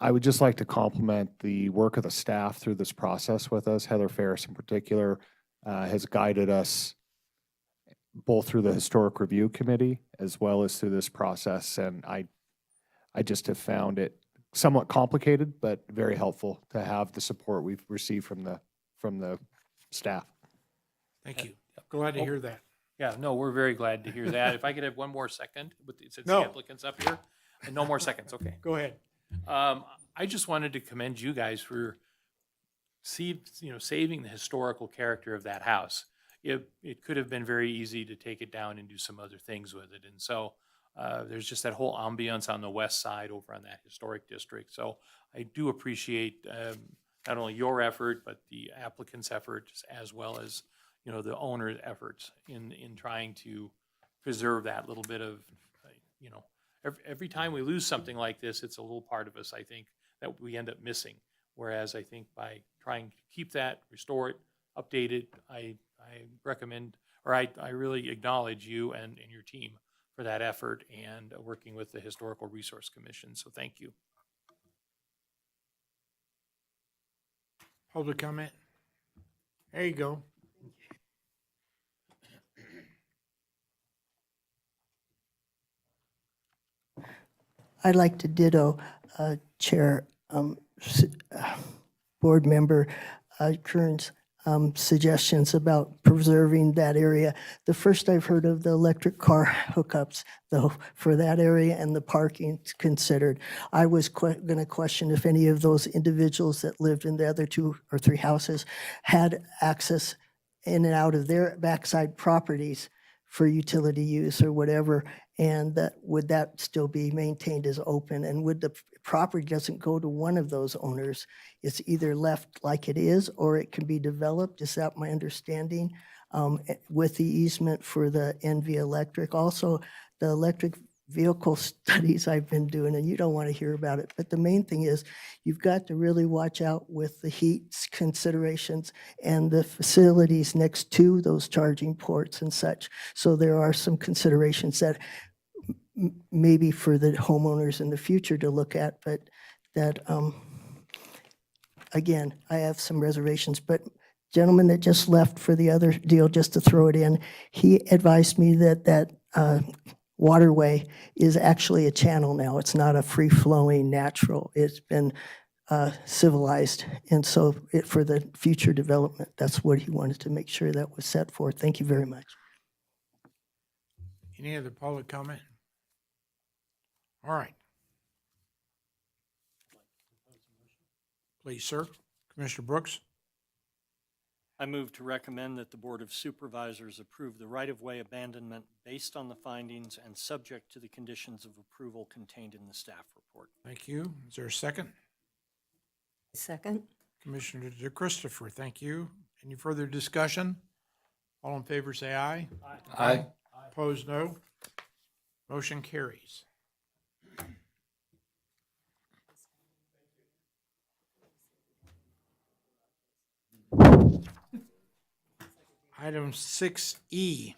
I would just like to compliment the work of the staff through this process with us. Heather Ferris in particular has guided us both through the Historic Review Committee as well as through this process. And I just have found it somewhat complicated, but very helpful to have the support we've received from the staff. Thank you. Glad to hear that. Yeah, no, we're very glad to hear that. If I could have one more second, since the No. applicant's up here. No more seconds, okay. Go ahead. I just wanted to commend you guys for saving the historical character of that house. It could have been very easy to take it down and do some other things with it. And so there's just that whole ambiance on the west side over on that historic district. So I do appreciate not only your effort, but the applicant's efforts, as well as, the owner's efforts in trying to preserve that little bit of, every time we lose something like this, it's a little part of us, I think, that we end up missing. Whereas I think by trying to keep that, restore it, update it, I recommend, or I really acknowledge you and your team for that effort and working with the Historical Resource Commission. So thank you. Public comment? There you go. I'd like to ditto Chair, Board Member Kern's suggestions about preserving that area. The first I've heard of the electric car hookups, though, for that area and the parking considered. I was going to question if any of those individuals that lived in the other 2 or 3 houses had access in and out of their backside properties for utility use or whatever, and would that still be maintained as open? And would the property doesn't go to one of those owners, it's either left like it is or it can be developed? Is that my understanding? With the easement for the NV Electric. Also, the electric vehicle studies I've been doing, and you don't want to hear about it, but the main thing is you've got to really watch out with the heat considerations and the facilities next to those charging ports and such. So there are some considerations that maybe for the homeowners in the future to look at, but that, again, I have some reservations. But gentleman that just left for the other deal, just to throw it in, he advised me that waterway is actually a channel now. It's not a free-flowing natural. It's been civilized. And so for the future development, that's what he wanted to make sure that was set forth. Thank you very much. Any other public comment? All right. Please, sir. Commissioner Brooks? I move to recommend that the Board of Supervisors approve the right-of-way abandonment based on the findings and subject to the conditions of approval contained in the staff report. Thank you. Is there a second? Second? Commissioner DeChristopher, thank you. Any further discussion? All in favor, say aye. Aye. Opposed, no. Motion carries. Item 6E.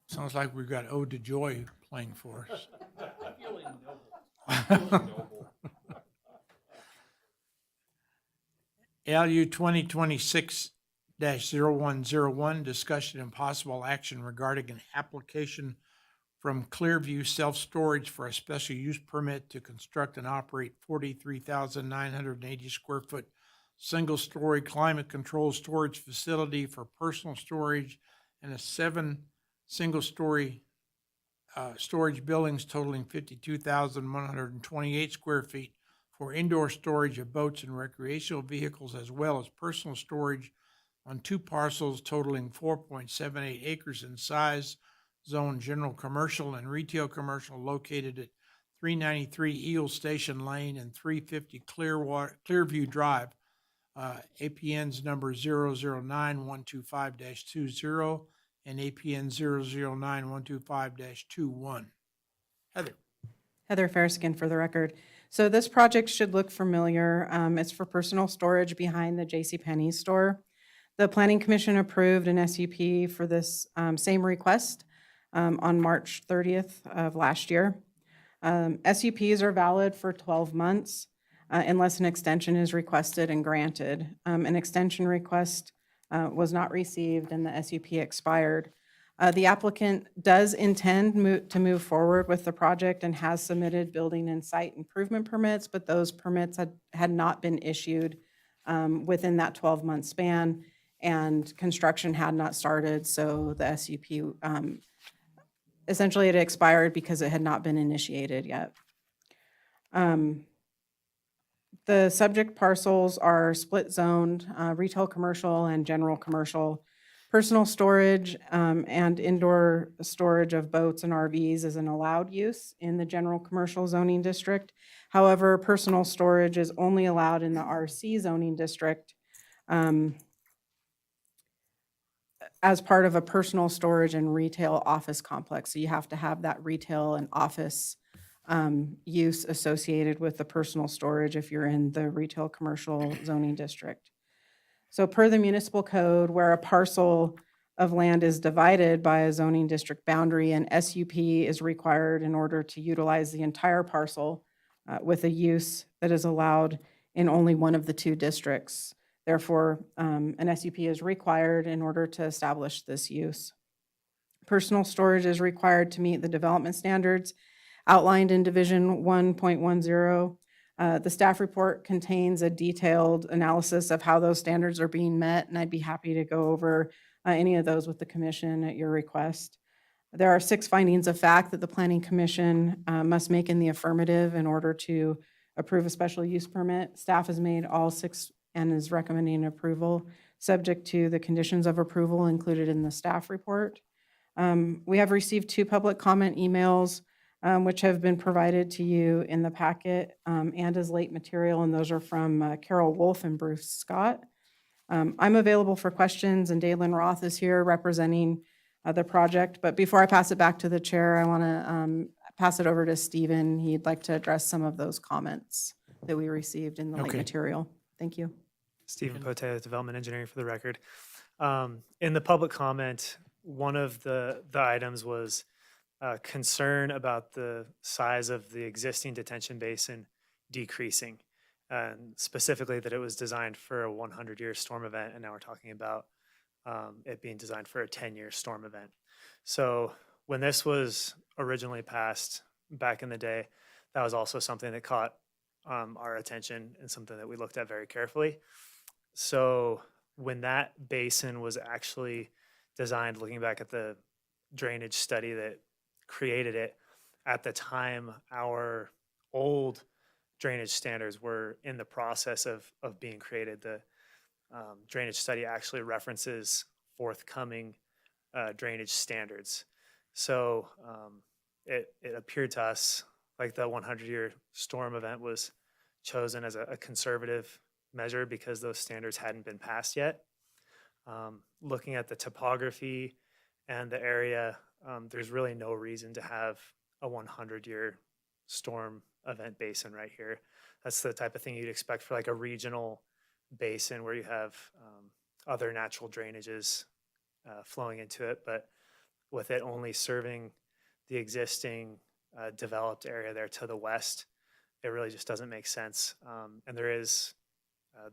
Sounds like we've got Ode to Joy playing for us. LU 2026-0101, discussion and possible action regarding an application from Clearview Self-Storage for a special use permit to construct and operate 43,980 square foot single-story climate-controlled storage facility for personal storage and 7 single-story storage buildings totaling 52,128 square feet for indoor storage of boats and recreational vehicles, as well as personal storage on 2 parcels totaling 4.78 acres in size, zone general commercial and retail commercial, located at 393 Eel Station Lane and 350 Clearview Drive. APN's number 009-125-20 and APN 009-125-21. Heather. Heather Ferris again for the record. So this project should look familiar. It's for personal storage behind the JCPenney store. The Planning Commission approved an SUP for this same request on March 30th of last year. SUPs are valid for 12 months unless an extension is requested and granted. An extension request was not received and the SUP expired. The applicant does intend to move forward with the project and has submitted building and site improvement permits, but those permits had not been issued within that 12-month span, and construction had not started, so the SUP essentially it expired because it had not been initiated yet. The subject parcels are split zoned, retail, commercial, and general commercial. Personal storage and indoor storage of boats and RVs is an allowed use in the general commercial zoning district. However, personal storage is only allowed in the RC zoning district as part of a personal storage and retail office complex. So you have to have that retail and office use associated with the personal storage if you're in the retail commercial zoning district. So per the municipal code, where a parcel of land is divided by a zoning district boundary, an SUP is required in order to utilize the entire parcel with a use that is allowed in only one of the two districts. Therefore, an SUP is required in order to establish this use. Personal storage is required to meet the development standards outlined in Division 1.10. The staff report contains a detailed analysis of how those standards are being met, and I'd be happy to go over any of those with the commission at your request. There are 6 findings of fact that the Planning Commission must make in the affirmative in order to approve a special use permit. Staff has made all 6 and is recommending approval, subject to the conditions of approval included in the staff report. We have received 2 public comment emails which have been provided to you in the packet and as late material, and those are from Carol Wolf and Bruce Scott. I'm available for questions, and Dalen Roth is here representing the project. But before I pass it back to the chair, I want to pass it over to Stephen. He'd like to address some of those comments that we received in the late Okay. material. Thank you. Stephen Pote with Development Engineering for the record. In the public comment, one of the items was concern about the size of the existing detention basin decreasing, and specifically that it was designed for a 100-year storm event, and now we're talking about it being designed for a 10-year storm event. So when this was originally passed back in the day, that was also something that caught our attention and something that we looked at very carefully. So when that basin was actually designed, looking back at the drainage study that created it, at the time, our old drainage standards were in the process of being created. The drainage study actually references forthcoming drainage standards. So it appeared to us like the 100-year storm event was chosen as a conservative measure because those standards hadn't been passed yet. Looking at the topography and the area, there's really no reason to have a 100-year storm event basin right here. That's the type of thing you'd expect for like a regional basin where you have other natural drainages flowing into it, but with it only serving the existing developed area there to the west, it really just doesn't make sense. And there is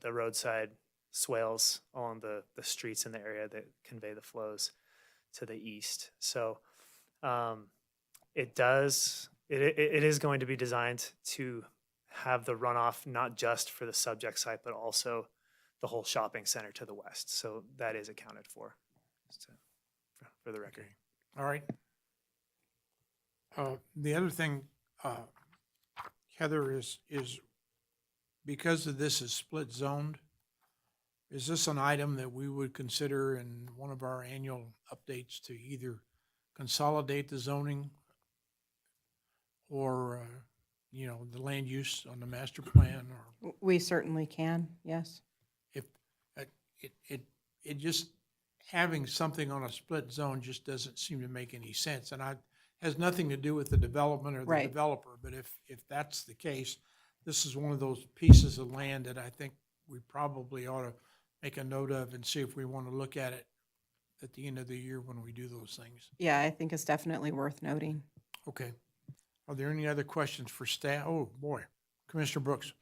the roadside swales along the streets in the area that convey the flows to the east. So it is going to be designed to have the runoff not just for the subject site, but also the whole shopping center to the west. So that is accounted for, just for the record. All right. The other thing, Heather, is because of this is split zoned, is this an item that we would consider in one of our annual updates to either consolidate the zoning or, the land use on the master plan, or We certainly can, yes. if it just having something on a split zone just doesn't seem to make any sense. And has nothing to do with the development or the Right. developer, but if that's the case, this is one of those pieces of land that I think we probably ought to make a note of and see if we want to look at it at the end of the year when we do those things. Yeah, I think it's definitely worth noting. Okay. Are there any other questions for staff? Oh, boy. Commissioner Brooks.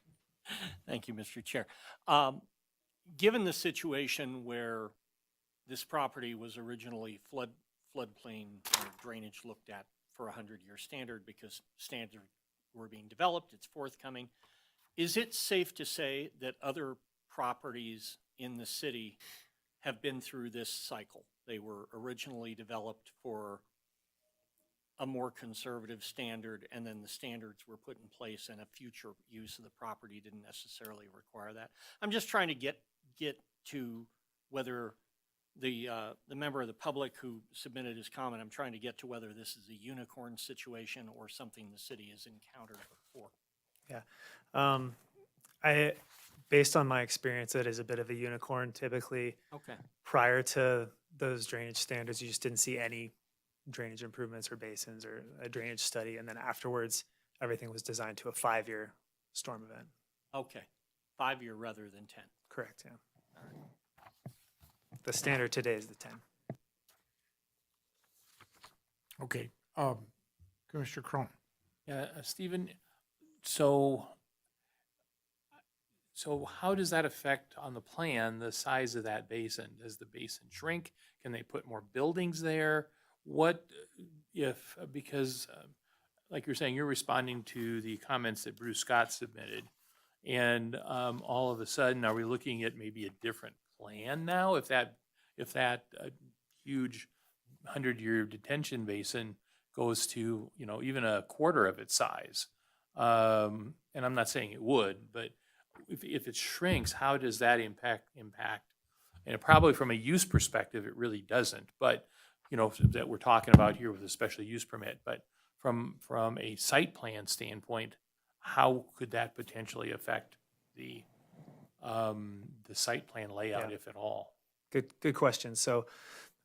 Thank you, Mr. Chair. Given the situation where this property was originally floodplain drainage looked at for a 100-year standard because standards were being developed, it's forthcoming, is it safe to say that other properties in the city have been through this cycle? They were originally developed for a more conservative standard, and then the standards were put in place and a future use of the property didn't necessarily require that. I'm just trying to get to whether the member of the public who submitted his comment, I'm trying to get to whether this is a unicorn situation or something the city has encountered before. Yeah. Based on my experience, it is a bit of a unicorn. Typically, Okay. prior to those drainage standards, you just didn't see any drainage improvements or basins or a drainage study. And then afterwards, everything was designed to a 5-year storm event. Okay. 5-year rather than 10. Correct, yeah. The standard today is the 10. Okay, Commissioner Crone. Yeah, Stephen, so how does that affect on the plan, the size of that basin? Does the basin shrink? Can they put more buildings there? What if, because like you're saying, you're responding to the comments that Bruce Scott submitted. And all of a sudden, are we looking at maybe a different plan now? If that huge 100-year detention basin goes to, even a quarter of its size. And I'm not saying it would, but if it shrinks, how does that impact? And probably from a use perspective, it really doesn't. But that we're talking about here with a special use permit. But from a site plan standpoint, how could that potentially affect the site plan layout, Yeah. if at all? Good question. So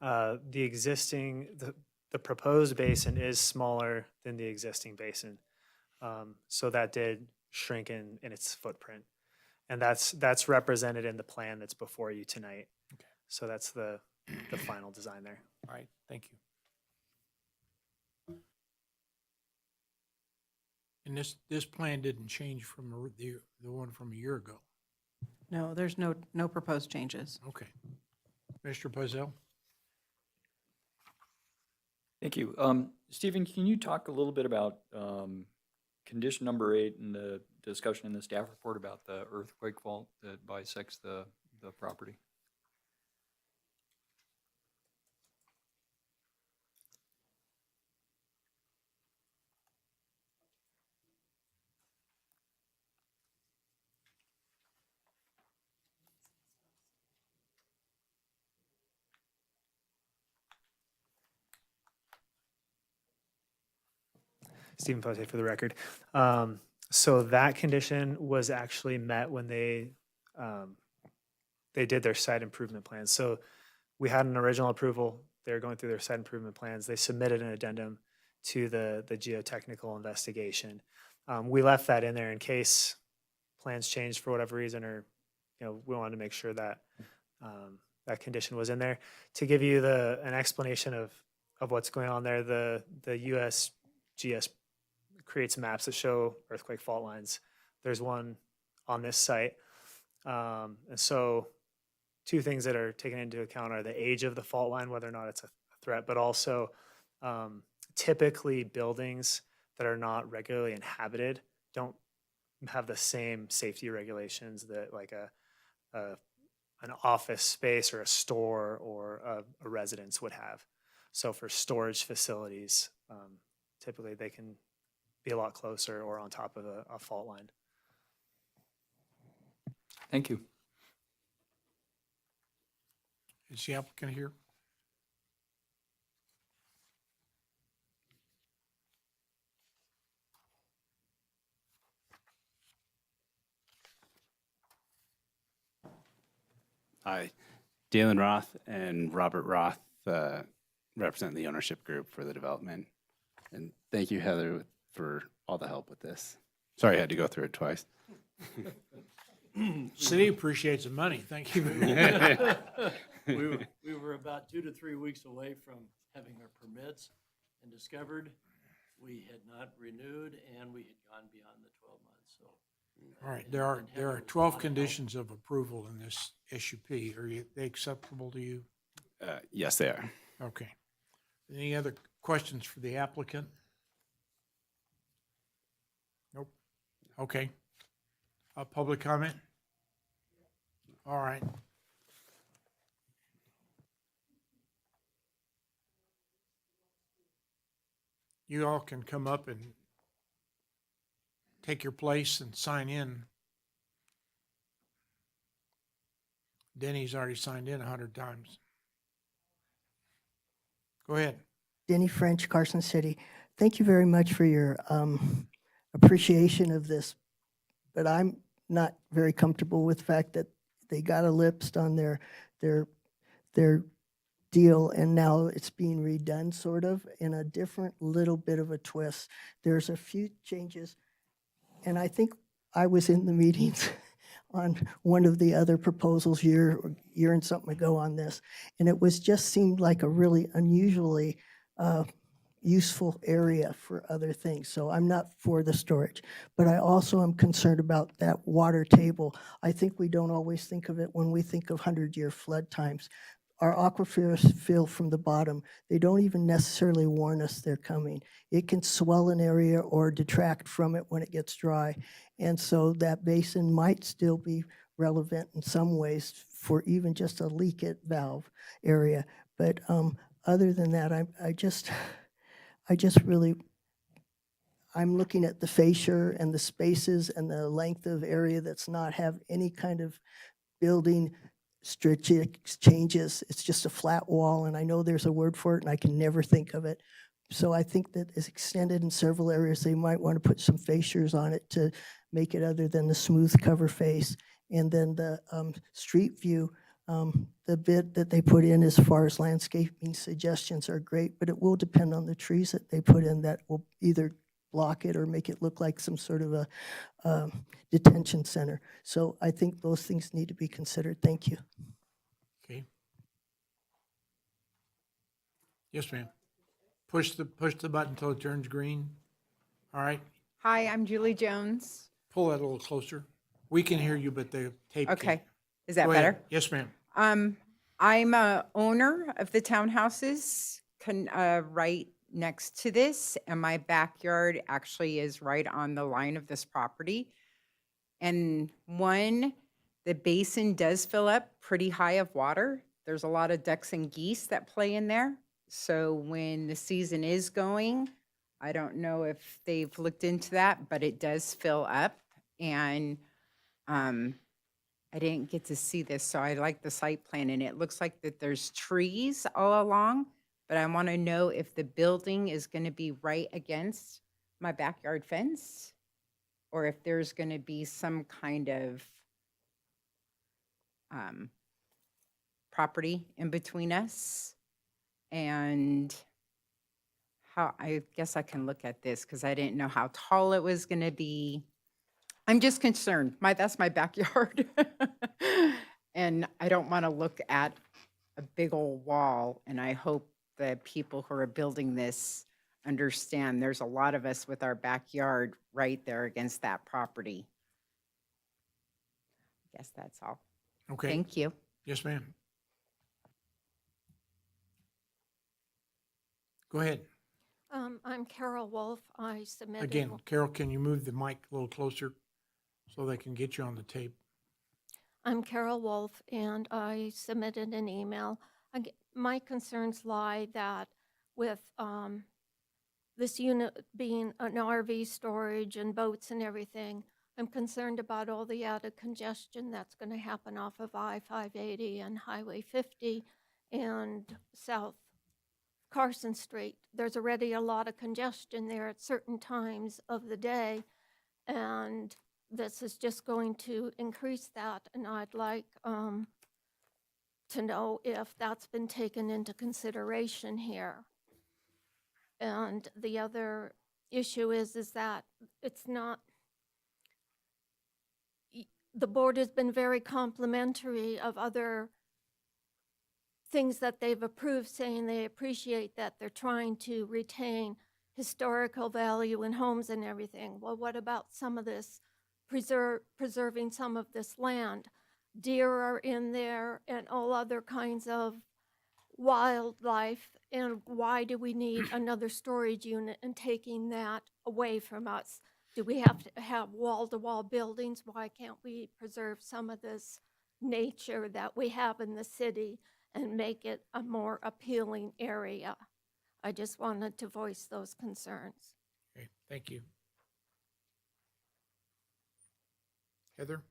the proposed basin is smaller than the existing basin. So that did shrink in its footprint. And that's represented in the plan that's before you tonight. Okay. So that's the final design there. All right, thank you. And this plan didn't change from the one from a year ago. No, there's no proposed changes. Okay. Mr. Pozell? Thank you. Stephen, can you talk a little bit about condition number 8 and the discussion in the staff report about the earthquake fault that bisects the property? Stephen Pote for the record. So that condition was actually met when they did their site improvement plans. So we had an original approval. They were going through their site improvement plans. They submitted an addendum to the geotechnical investigation. We left that in there in case plans changed for whatever reason, or we wanted to make sure that that condition was in there. To give you an explanation of what's going on there, the USGS creates maps that show earthquake fault lines. There's one on this site. And so 2 things that are taken into account are the age of the fault line, whether or not it's a threat, but also typically buildings that are not regularly inhabited don't have the same safety regulations that like an office space or a store or a residence would have. So for storage facilities, typically they can be a lot closer or on top of a fault line. Thank you. Is the applicant here? Hi, Dalen Roth and Robert Roth represent the ownership group for the development. And thank you, Heather, for all the help with this. Sorry I had to go through it twice. City appreciates the money. Thank you. We were about 2 to 3 weeks away from having our permits and discovered we had not renewed and we had gone beyond the 12 months, so. All right, and there Heather are was 12 a lot of help. conditions of approval in this SUP. Are they acceptable to you? Yes, they are. Okay. Any other questions for the applicant? Nope. Okay. Public comment? All right. you all can come up and take your place and sign in. Denny's already signed in 100 times. Go ahead. Denny French, Carson City. Thank you very much for your appreciation of this, but I'm not very comfortable with the fact that they got ellipsed on their deal, and now it's being redone sort of in a different little bit of a twist. There's a few changes, and I think I was in the meetings on one of the other proposals year and something ago on this, and it was just seemed like a really unusually useful area for other things. So I'm not for the storage, but I also am concerned about that water table. I think we don't always think of it when we think of 100-year flood times. Our aquifers fill from the bottom. They don't even necessarily warn us they're coming. It can swell an area or detract from it when it gets dry. And so that basin might still be relevant in some ways for even just a leak it valve area. But other than that, I just really, I'm looking at the fascia and the spaces and the length of area that's not have any kind of building strategic changes. It's just a flat wall, and I know there's a word for it, and I can never think of it. So I think that it's extended in several areas. They might want to put some fascias on it to make it other than the smooth cover face. And then the street view, the bit that they put in as far as landscaping suggestions are great, but it will depend on the trees that they put in that will either block it or make it look like some sort of a detention center. So I think those things need to be considered. Thank you. Okay. Yes, ma'am. Push the button until it turns green. All right. Hi, I'm Julie Jones. Pull that a little closer. We can hear you, but the tape can't. Okay, is that Go ahead. better? Yes, ma'am. I'm a owner of the townhouses right next to this, and my backyard actually is right on the line of this property. And the basin does fill up pretty high of water. There's a lot of ducks and geese that play in there. So when the season is going, I don't know if they've looked into that, but it does fill up. And I didn't get to see this, so I like the site plan, and it looks like that there's trees all along, but I want to know if the building is going to be right against my backyard fence, or if there's going to be some kind of property in between us. And how, I guess I can look at this because I didn't know how tall it was going to be. I'm just concerned. That's my backyard. And I don't want to look at a big old wall. And I hope the people who are building this understand there's a lot of us with our backyard right there against that property. I guess that's all. Okay. Thank you. Yes, ma'am. Go ahead. I'm Carol Wolf. I submitted. Again, Carol, can you move the mic a little closer so they can get you on the tape? I'm Carol Wolf, and I submitted an email. My concerns lie that with this unit being an RV storage and boats and everything, I'm concerned about all the added congestion that's going to happen off of I-580 and Highway 50 and South Carson Street. There's already a lot of congestion there at certain times of the day, and this is just going to increase that, and I'd like to know if that's been taken into consideration here. And the other issue is that it's not, the board has been very complimentary of other things that they've approved, saying they appreciate that they're trying to retain historical value in homes and everything. Well, what about some of this, preserving some of this land? Deer are in there and all other kinds of wildlife, and why do we need another storage unit and taking that away from us? Do we have to have wall-to-wall buildings? Why can't we preserve some of this nature that we have in the city and make it a more appealing area? I just wanted to voice those concerns. Okay, thank you. Heather?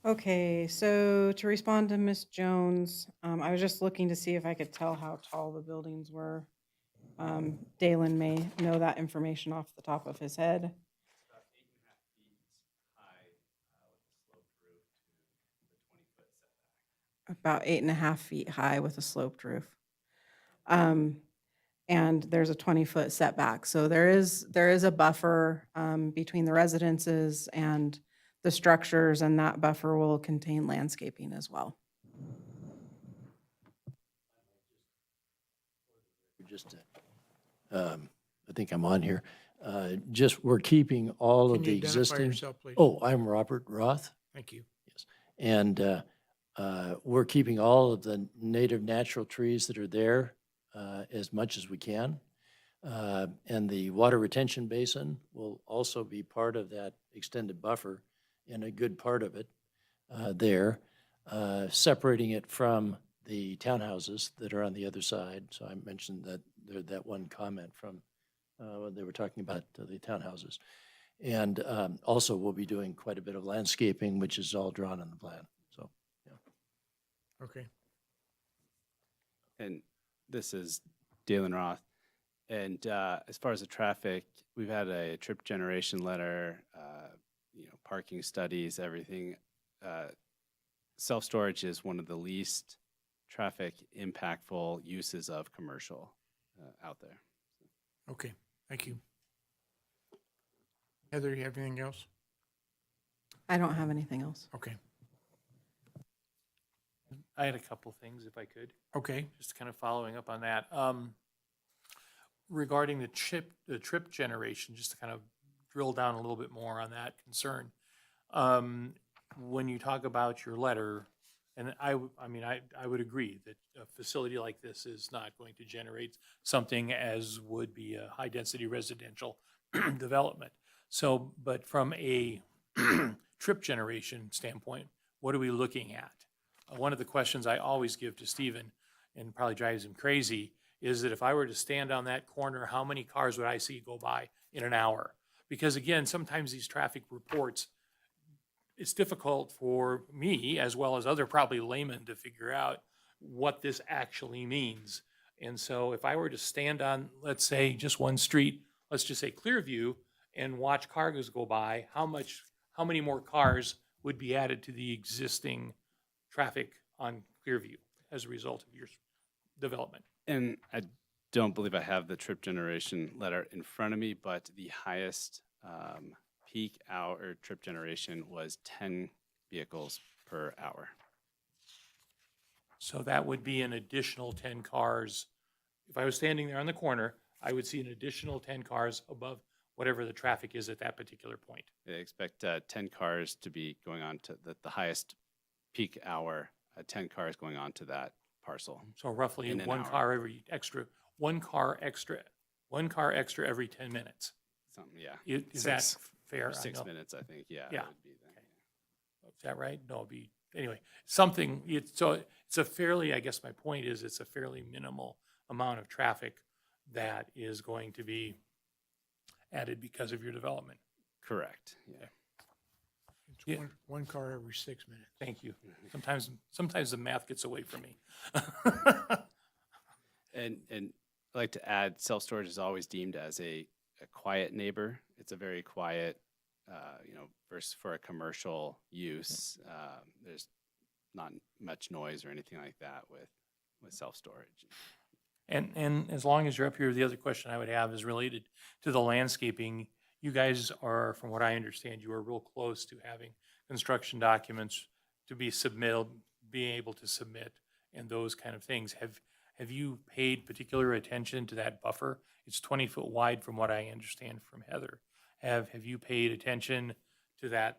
Okay, so to respond to Ms. Jones, I was just looking to see if I could tell how tall the buildings were. Dalen may know that information off the top of his head. About 8.5 feet high with a sloped roof. And there's a 20-foot setback. So there is a buffer between the residences and the structures, and that buffer will contain landscaping as well. Just, I think I'm on here. Just, we're keeping all Can of you the identify existing. yourself, please? Oh, I'm Robert Roth. Thank you. Yes. And we're keeping all of the native natural trees that are there as much as we can. And the water retention basin will also be part of that extended buffer, and a good part of it there, separating it from the townhouses that are on the other side. So I mentioned that that one comment from when they were talking about the townhouses. And also we'll be doing quite a bit of landscaping, which is all drawn on the plan. So, yeah. Okay. And this is Dalen Roth. And as far as the traffic, we've had a trip generation letter, parking studies, everything. Self-storage is one of the least traffic impactful uses of commercial out there. Okay, thank you. Heather, you have anything else? I don't have anything else. Okay. I had a couple things, if I could. Okay. Just kind of following up on that. Regarding the trip generation, just to kind of drill down a little bit more on that concern. When you talk about your letter, and I would agree that a facility like this is not going to generate something as would be a high-density residential development. So, but from a trip generation standpoint, what are we looking at? One of the questions I always give to Stephen, and probably drives him crazy, is that if I were to stand on that corner, how many cars would I see go by in an hour? Because again, sometimes these traffic reports, it's difficult for me, as well as other probably laymen, to figure out what this actually means. And so if I were to stand on, let's say, just one street, let's just say Clearview, and watch cars go by, how many more cars would be added to the existing traffic on Clearview as a result of your development? And I don't believe I have the trip generation letter in front of me, but the highest peak hour trip generation was 10 vehicles per hour. So that would be an additional 10 cars. If I was standing there on the corner, I would see an additional 10 cars above whatever the traffic is at that particular point. They expect 10 cars to be going on to the highest peak hour, 10 cars going on to that parcel. So roughly in an one hour. car extra every 10 minutes. Something, yeah. Is that fair? I 6 know. minutes, I think, yeah. Yeah. It would be then. Is that right? No, it'd be, anyway, something, so it's a fairly, I guess my point is, it's a fairly minimal amount of traffic that is going to be added because of your development. Correct, yeah. It's Yeah. one car every 6 minutes. Thank you. Sometimes the math gets away from me. And I'd like to add, self-storage is always deemed as a quiet neighbor. It's a very quiet, versus for a commercial use. There's not much noise or anything like that with self-storage. And as long as you're up here, the other question I would have is related to the landscaping. You guys are, from what I understand, you are real close to having construction documents to be submitted, being able to submit, and those kind of things. Have you paid particular attention to that buffer? It's 20 foot wide from what I understand from Heather. Have you paid attention to that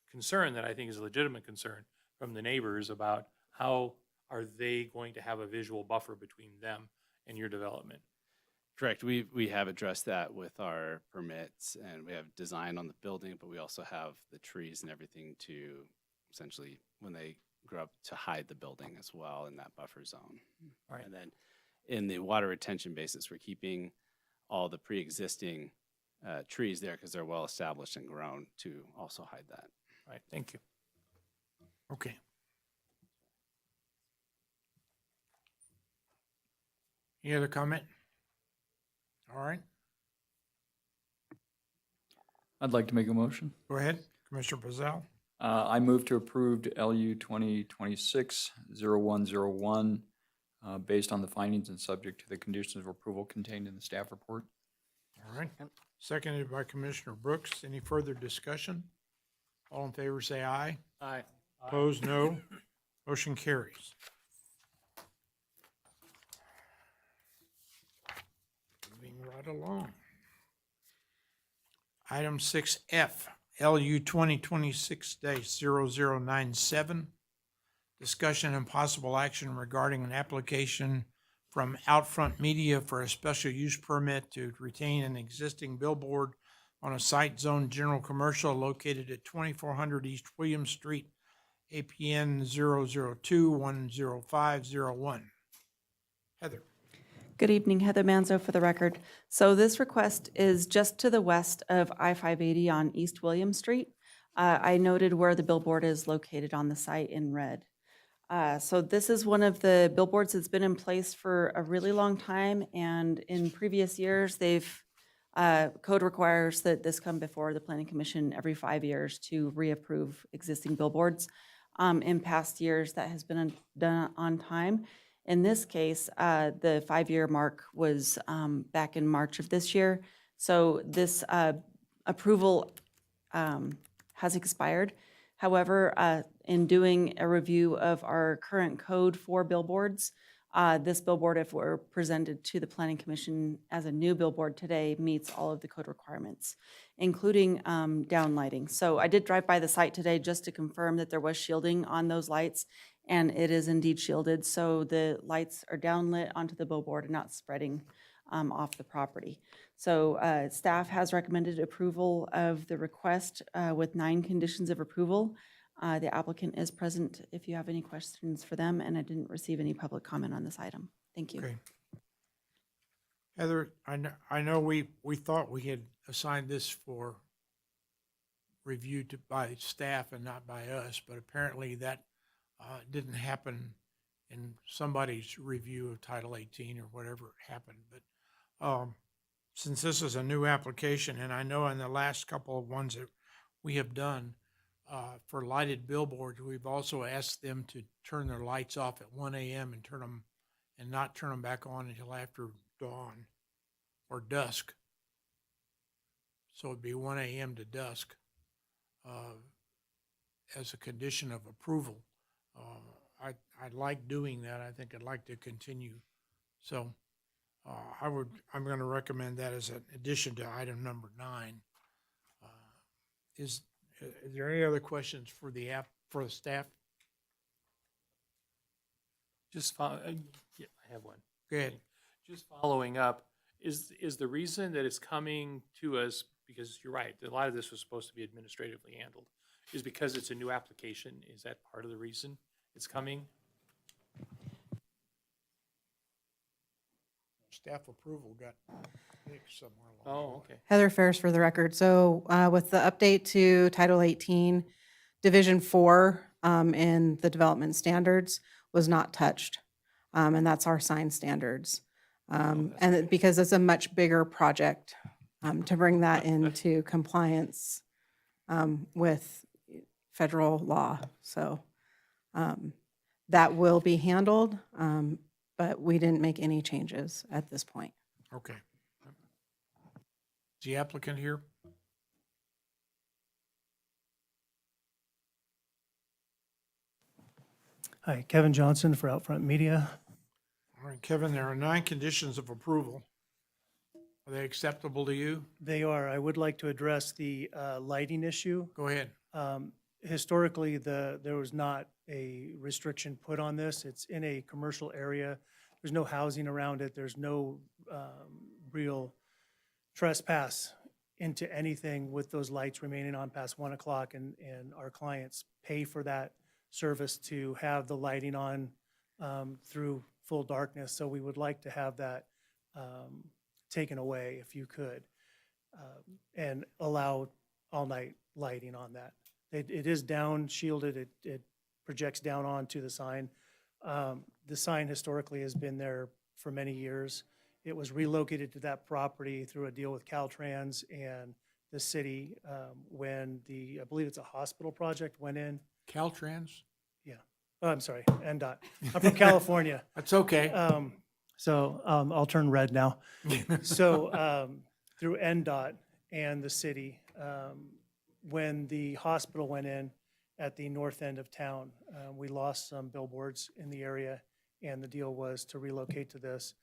concern that I think is a legitimate concern from the neighbors about how are they going to have a visual buffer between them and your development? Correct. We have addressed that with our permits, and we have design on the building, but we also have the trees and everything to essentially, when they grow up, to hide the building as well in that buffer zone. Right. And then in the water retention basis, we're keeping all the pre-existing trees there because they're well established and grown to also hide that. Right, thank you. Okay. Any other comment? All right, I'd like to make a motion. go ahead, Commissioner Brazel. I move to approve LU 2026-0101 based on the findings and subject to the conditions of approval contained in the staff report. All right, seconded by Commissioner Brooks. Any further discussion? All in favor, say aye. Aye. Opposed, no. Motion carries. Moving right along. Item 6F, LU 2026-0097. Discussion and possible action regarding an application from Outfront Media for a special use permit to retain an existing billboard on a site zoned general commercial located at 2400 East William Street, APN 002-10501. Heather. Good evening, Heather Manzo for the record. So this request is just to the west of I-580 on East William Street. I noted where the billboard is located on the site in red. So this is one of the billboards that's been in place for a really long time, and in previous years, code requires that this come before the Planning Commission every 5 years to reapprove existing billboards. In past years, that has been done on time. In this case, the 5-year mark was back in March of this year. So this approval has expired. However, in doing a review of our current code for billboards, this billboard, if we're presented to the Planning Commission as a new billboard today, meets all of the code requirements, including downlighting. So I did drive by the site today just to confirm that there was shielding on those lights, and it is indeed shielded. So the lights are downlit onto the billboard and not spreading off the property. So staff has recommended approval of the request with 9 conditions of approval. The applicant is present if you have any questions for them, and I didn't receive any public comment on this item. Thank you. Okay. Heather, I know we thought we had assigned this for review by staff and not by us, but apparently that didn't happen in somebody's review of Title 18 or whatever happened. But since this is a new application, and I know in the last couple of ones that we have done for lighted billboards, we've also asked them to turn their lights off at 1 a.m. and not turn them back on until after dawn or dusk. So it'd be 1 a.m. to dusk as a condition of approval. I'd like doing that. I think I'd like to continue. So I'm going to recommend that as an addition to item number 9. Is there any other questions for the staff? Just, yeah, I have one. Go ahead. Just following up, is the reason that it's coming to us, because you're right, a lot of this was supposed to be administratively handled, is because it's a new application? Is that part of the reason it's coming? Staff approval got fixed somewhere along the way. Oh, okay. Heather Ferris for the record. So with the update to Title 18, Division 4 in the development standards was not touched. And that's our sign standards. Because it's a much bigger project to bring that into compliance with federal law. So that will be handled, but we didn't make any changes at this point. Okay. Is the applicant here? Hi, Kevin Johnson for Outfront Media. All right, Kevin, there are 9 conditions of approval. Are they acceptable to you? They are. I would like to address the lighting issue. Go ahead. Historically, there was not a restriction put on this. It's in a commercial area. There's no housing around it. There's no real trespass into anything with those lights remaining on past 1 o'clock, and our clients pay for that service to have the lighting on through full darkness, so we would like to have that taken away if you could, and allow all-night lighting on that. It is down shielded, it projects down onto the sign. The sign historically has been there for many years. It was relocated to that property through a deal with Caltrans and the city when I believe it's a hospital project went in. Caltrans? Yeah. Oh, I'm sorry, NDOT. I'm from California. That's okay. So I'll turn red now. So through NDOT and the city, when the hospital went in at the north end of town, we lost some billboards in the area, and the deal was to relocate to this.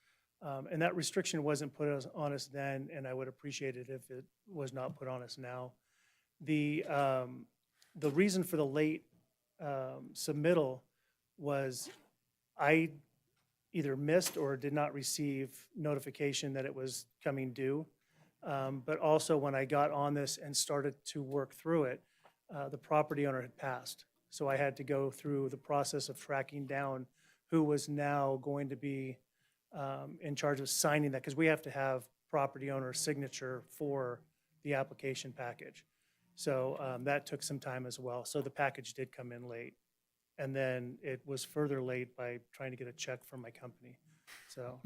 And that restriction wasn't put on us then, and I would appreciate it if it was not put on us now. The reason for the late submittal was I either missed or did not receive notification that it was coming due. But also when I got on this and started to work through it, the property owner had passed. So I had to go through the process of tracking down who was now going to be in charge of signing that, because we have to have property owner signature for the application package. So that took some time as well. So the package did come in late. And then it was further late by trying to get a check from my company. So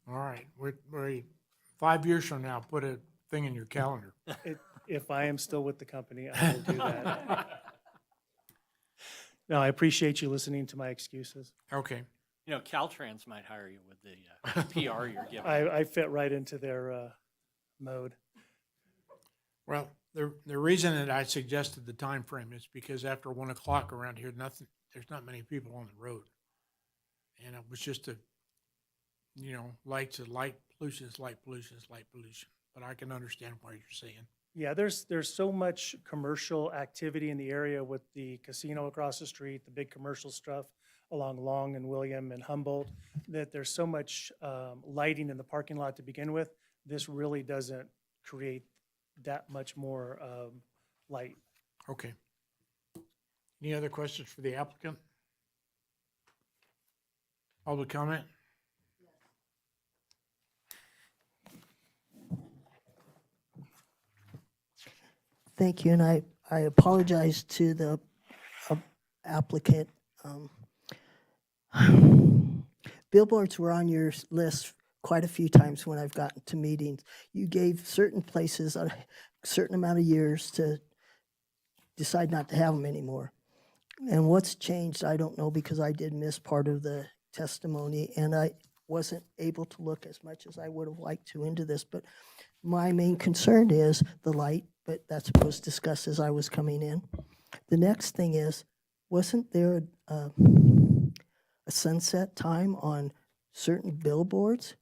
All right, we're 5 years from now, put a thing in your calendar. if I am still with the company, I will do that. No, I appreciate you listening to my excuses. Okay. You know, Caltrans might hire you with the PR you're giving. I fit right into their mode. Well, the reason that I suggested the time frame is because after 1 o'clock around here, there's not many people on the road. And it was just light pollution is light pollution is light pollution. But I can understand what you're saying. Yeah, there's so much commercial activity in the area with the casino across the street, the big commercial stuff along Long and William and Humboldt, that there's so much lighting in the parking lot to begin with. This really doesn't create that much more light. Okay. Any other questions for the applicant? Public comment? Thank you, and I apologize to the applicant. Billboards were on your list quite a few times when I've gotten to meetings. You gave certain places a certain amount of years to decide not to have them anymore. And what's changed, I don't know, because I did miss part of the testimony, and I wasn't able to look as much as I would have liked to into this. But my main concern is the light, but that was discussed as I was coming in. The next thing is, wasn't there a sunset time on certain billboards?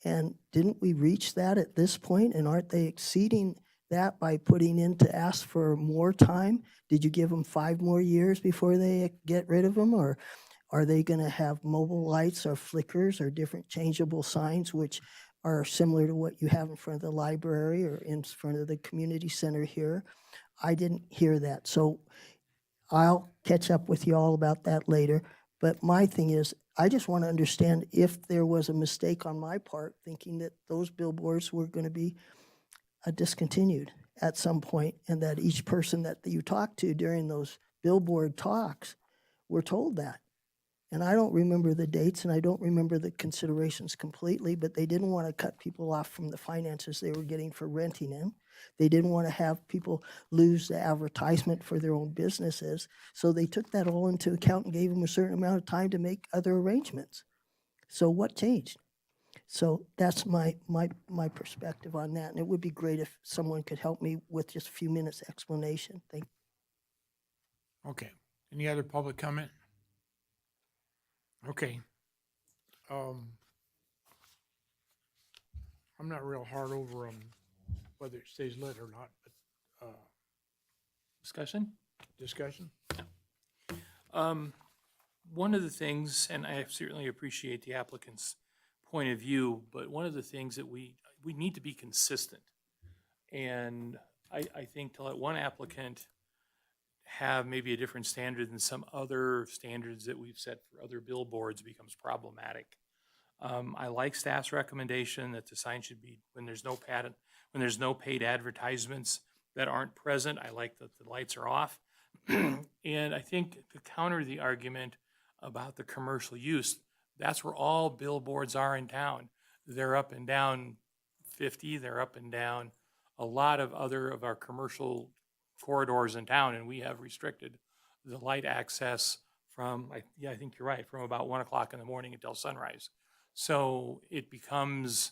And didn't we reach that at this point? And aren't they exceeding that by putting in to ask for more time? Did you give them 5 more years before they get rid of them? Or are they going to have mobile lights or flickers or different changeable signs, which are similar to what you have in front of the library or in front of the community center here? I didn't hear that. So I'll catch up with you all about that later. But my thing is, I just want to understand if there was a mistake on my part thinking that those billboards were going to be discontinued at some point, and that each person that you talked to during those billboard talks were told that. And I don't remember the dates, and I don't remember the considerations completely, but they didn't want to cut people off from the finances they were getting for renting in. They didn't want to have people lose the advertisement for their own businesses. So they took that all into account and gave them a certain amount of time to make other arrangements. So what changed? So that's my perspective on that. And it would be great if someone could help me with just a few minutes explanation. Thank you. Okay. Any other public comment? Okay. I'm not real hard over on whether it stays lit or not, but Discussion? discussion? One of the things, and I certainly appreciate the applicant's point of view, but one of the things that we need to be consistent. And I think to let one applicant have maybe a different standard than some other standards that we've set for other billboards becomes problematic. I like staff's recommendation that the sign should be, when there's no paid advertisements that aren't present, I like that the lights are off. And I think to counter the argument about the commercial use, that's where all billboards are in town. They're up and down 50, they're up and down a lot of other of our commercial corridors in town, and we have restricted the light access from, I think you're right, from about 1 o'clock in the morning until sunrise. So it becomes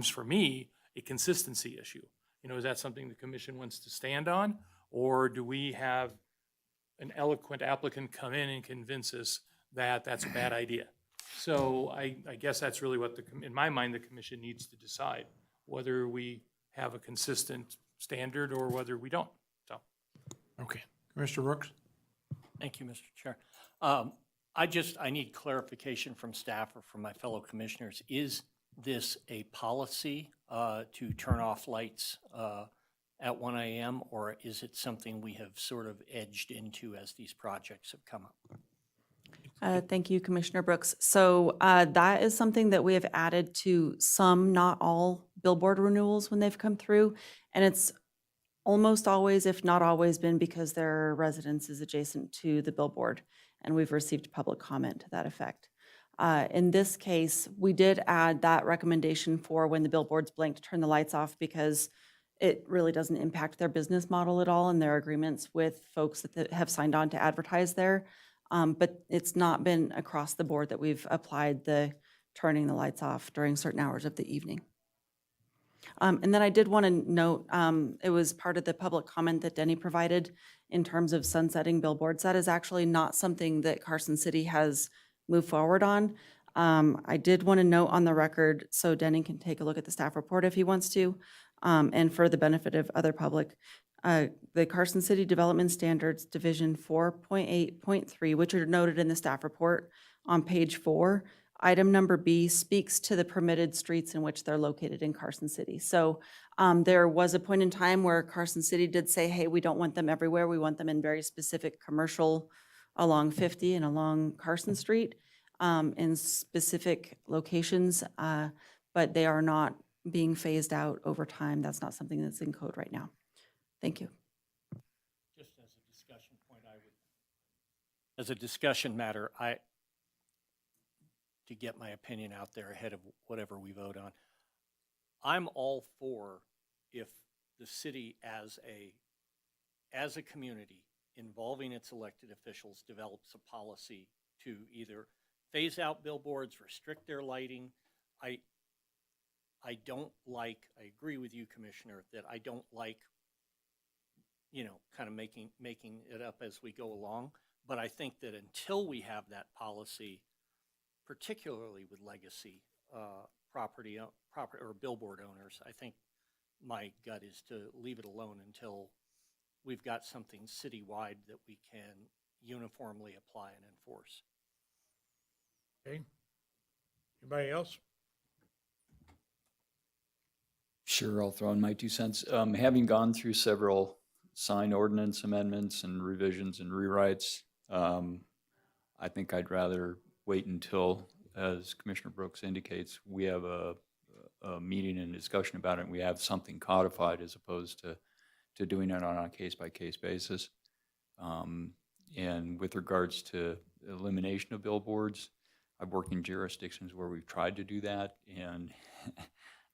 for me, a consistency issue. You know, is that something the commission wants to stand on? Or do we have an eloquent applicant come in and convince us that that's a bad idea? So I guess that's really what in my mind, the commission needs to decide, whether we have a consistent standard or whether we don't, so. Okay. Commissioner Brooks? Thank you, Mr. Chair. I need clarification from staff or from my fellow commissioners. Is this a policy to turn off lights at 1 a.m., or is it something we have sort of edged into as these projects have come up? Thank you, Commissioner Brooks. So that is something that we have added to some, not all, billboard renewals when they've come through. And it's almost always, if not always, been because there are residences adjacent to the billboard, and we've received public comment to that effect. In this case, we did add that recommendation for when the billboard's blank to turn the lights off, because it really doesn't impact their business model at all and their agreements with folks that have signed on to advertise there. But it's not been across the board that we've applied the turning the lights off during certain hours of the evening. And then I did want to note, it was part of the public comment that Denny provided in terms of sunsetting billboards. That is actually not something that Carson City has moved forward on. I did want to note on the record, so Denny can take a look at the staff report if he wants to, and for the benefit of other public, the Carson City Development Standards Division 4.8.3, which are noted in the staff report on page 4, item number B speaks to the permitted streets in which they're located in Carson City. So there was a point in time where Carson City did say, hey, we don't want them everywhere. We want them in very specific commercial along 50 and along Carson Street in specific locations, but they are not being phased out over time. That's not something that's in code right now. Thank you. Just as a discussion point, as a discussion matter, to get my opinion out there ahead of whatever we vote on, I'm all for if the city as a community involving its elected officials develops a policy to either phase out billboards, restrict their lighting. I agree with you, Commissioner, that I don't like, kind of making it up as we go along. But I think that until we have that policy, particularly with legacy property or billboard owners, I think my gut is to leave it alone until we've got something citywide that we can uniformly apply and enforce. Okay. Anybody else? Sure, I'll throw in my 2 cents. Having gone through several sign ordinance amendments and revisions and rewrites, I think I'd rather wait until, as Commissioner Brooks indicates, we have a meeting and discussion about it, and we have something codified as opposed to doing it on a case-by-case basis. And with regards to elimination of billboards, I've worked in jurisdictions where we've tried to do that and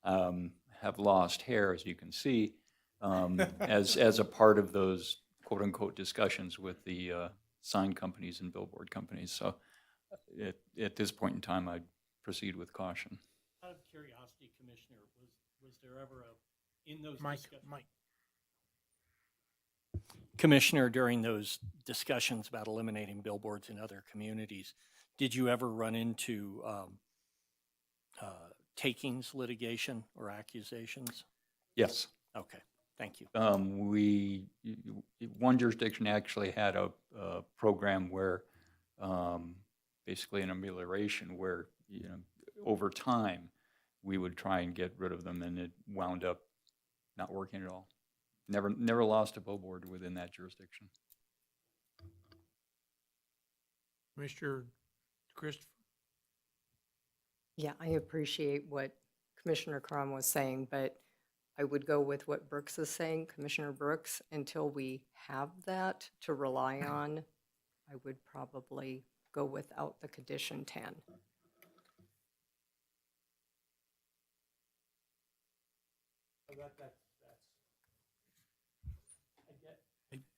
have lost hair, as you can see, as a part of those quote-unquote discussions with the sign companies and billboard companies. So at this point in time, I'd proceed with caution. Out of curiosity, Commissioner, was there ever in those Mike. Commissioner, during those discussions about eliminating billboards in other communities, did you ever run into takings litigation or accusations? Yes. Okay, thank you. One jurisdiction actually had a program where basically an amelioration where, over time, we would try and get rid of them, and it wound up not working at all. Never lost a billboard within that jurisdiction. Commissioner Christopher? Yeah, I appreciate what Commissioner Crum was saying, but I would go with what Brooks is saying, Commissioner Brooks, until we have that to rely on, I would probably go without the condition 10.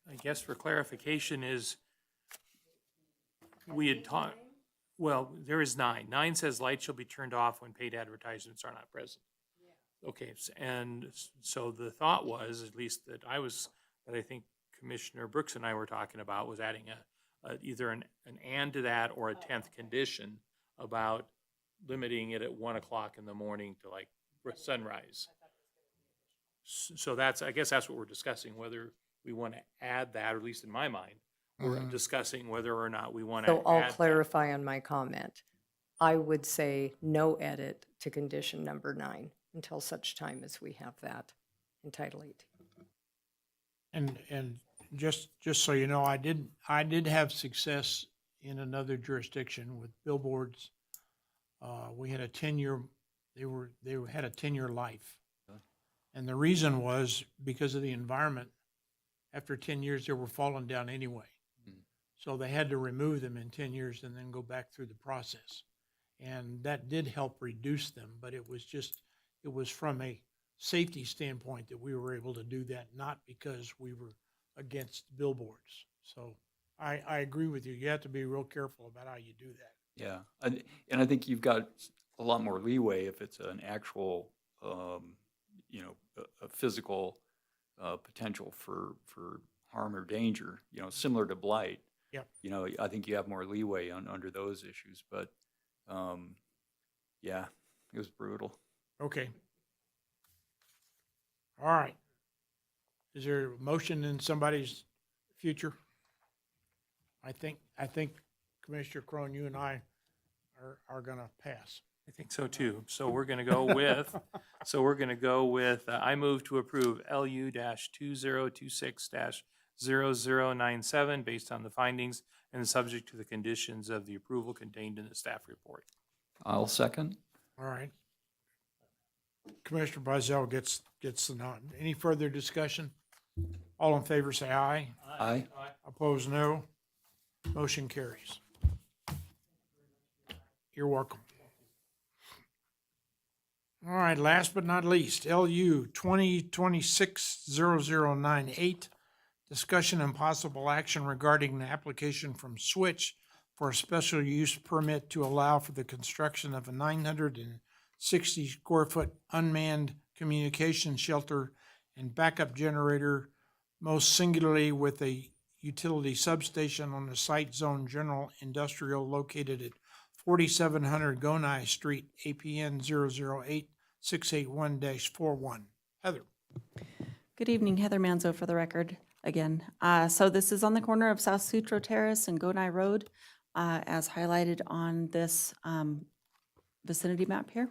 I guess for clarification is, we had talked, well, there is 9. 9 says lights shall be turned off when paid advertisements are not present. Okay, so the thought was, at least that I think Commissioner Brooks and I were talking about, was adding either an and to that or a 10th condition about limiting it at 1 o'clock in the morning to like sunrise. So I guess that's what we're discussing, whether we want to add that, or at least in my mind, we're discussing whether or not we want to So I'll add that. clarify on my comment. I would say no edit to condition number 9 until such time as we have that in Title 18. And just so you know, I did have success in another jurisdiction with billboards. We had a 10-year, they had a 10-year life. And the reason was because of the environment. After 10 years, they were falling down anyway. So they had to remove them in 10 years and then go back through the process. And that did help reduce them, but it was from a safety standpoint that we were able to do that, not because we were against billboards. So I agree with you. You have to be real careful about how you do that. Yeah, and I think you've got a lot more leeway if it's an actual, a physical potential for harm or danger, similar to blight. Yep. I think you have more leeway under those issues, but, yeah, it was brutal. Okay. All right. Is there a motion in somebody's future? I think Commissioner Crone, you and I are gonna pass. I think so too. So we're gonna go with, I move to approve LU-2026-0097 based on the findings and subject to the conditions of the approval contained in the staff report. I'll second. All right. Commissioner Buzzell gets the nod. Any further discussion? All in favor, say aye. Aye. Opposed, no. Motion carries. You're welcome. All right, last but not least, LU 2026-0098, discussion and possible action regarding the application from Switch for a special use permit to allow for the construction of a 960 square foot unmanned communication shelter and backup generator, most singularly with a utility substation on the site zone general industrial located at 4700 Gonai Street, APN 008-681-41. Heather. Good evening, Heather Manzo for the record again. So this is on the corner of South Sutro Terrace and Gonai Road, as highlighted on this vicinity map here.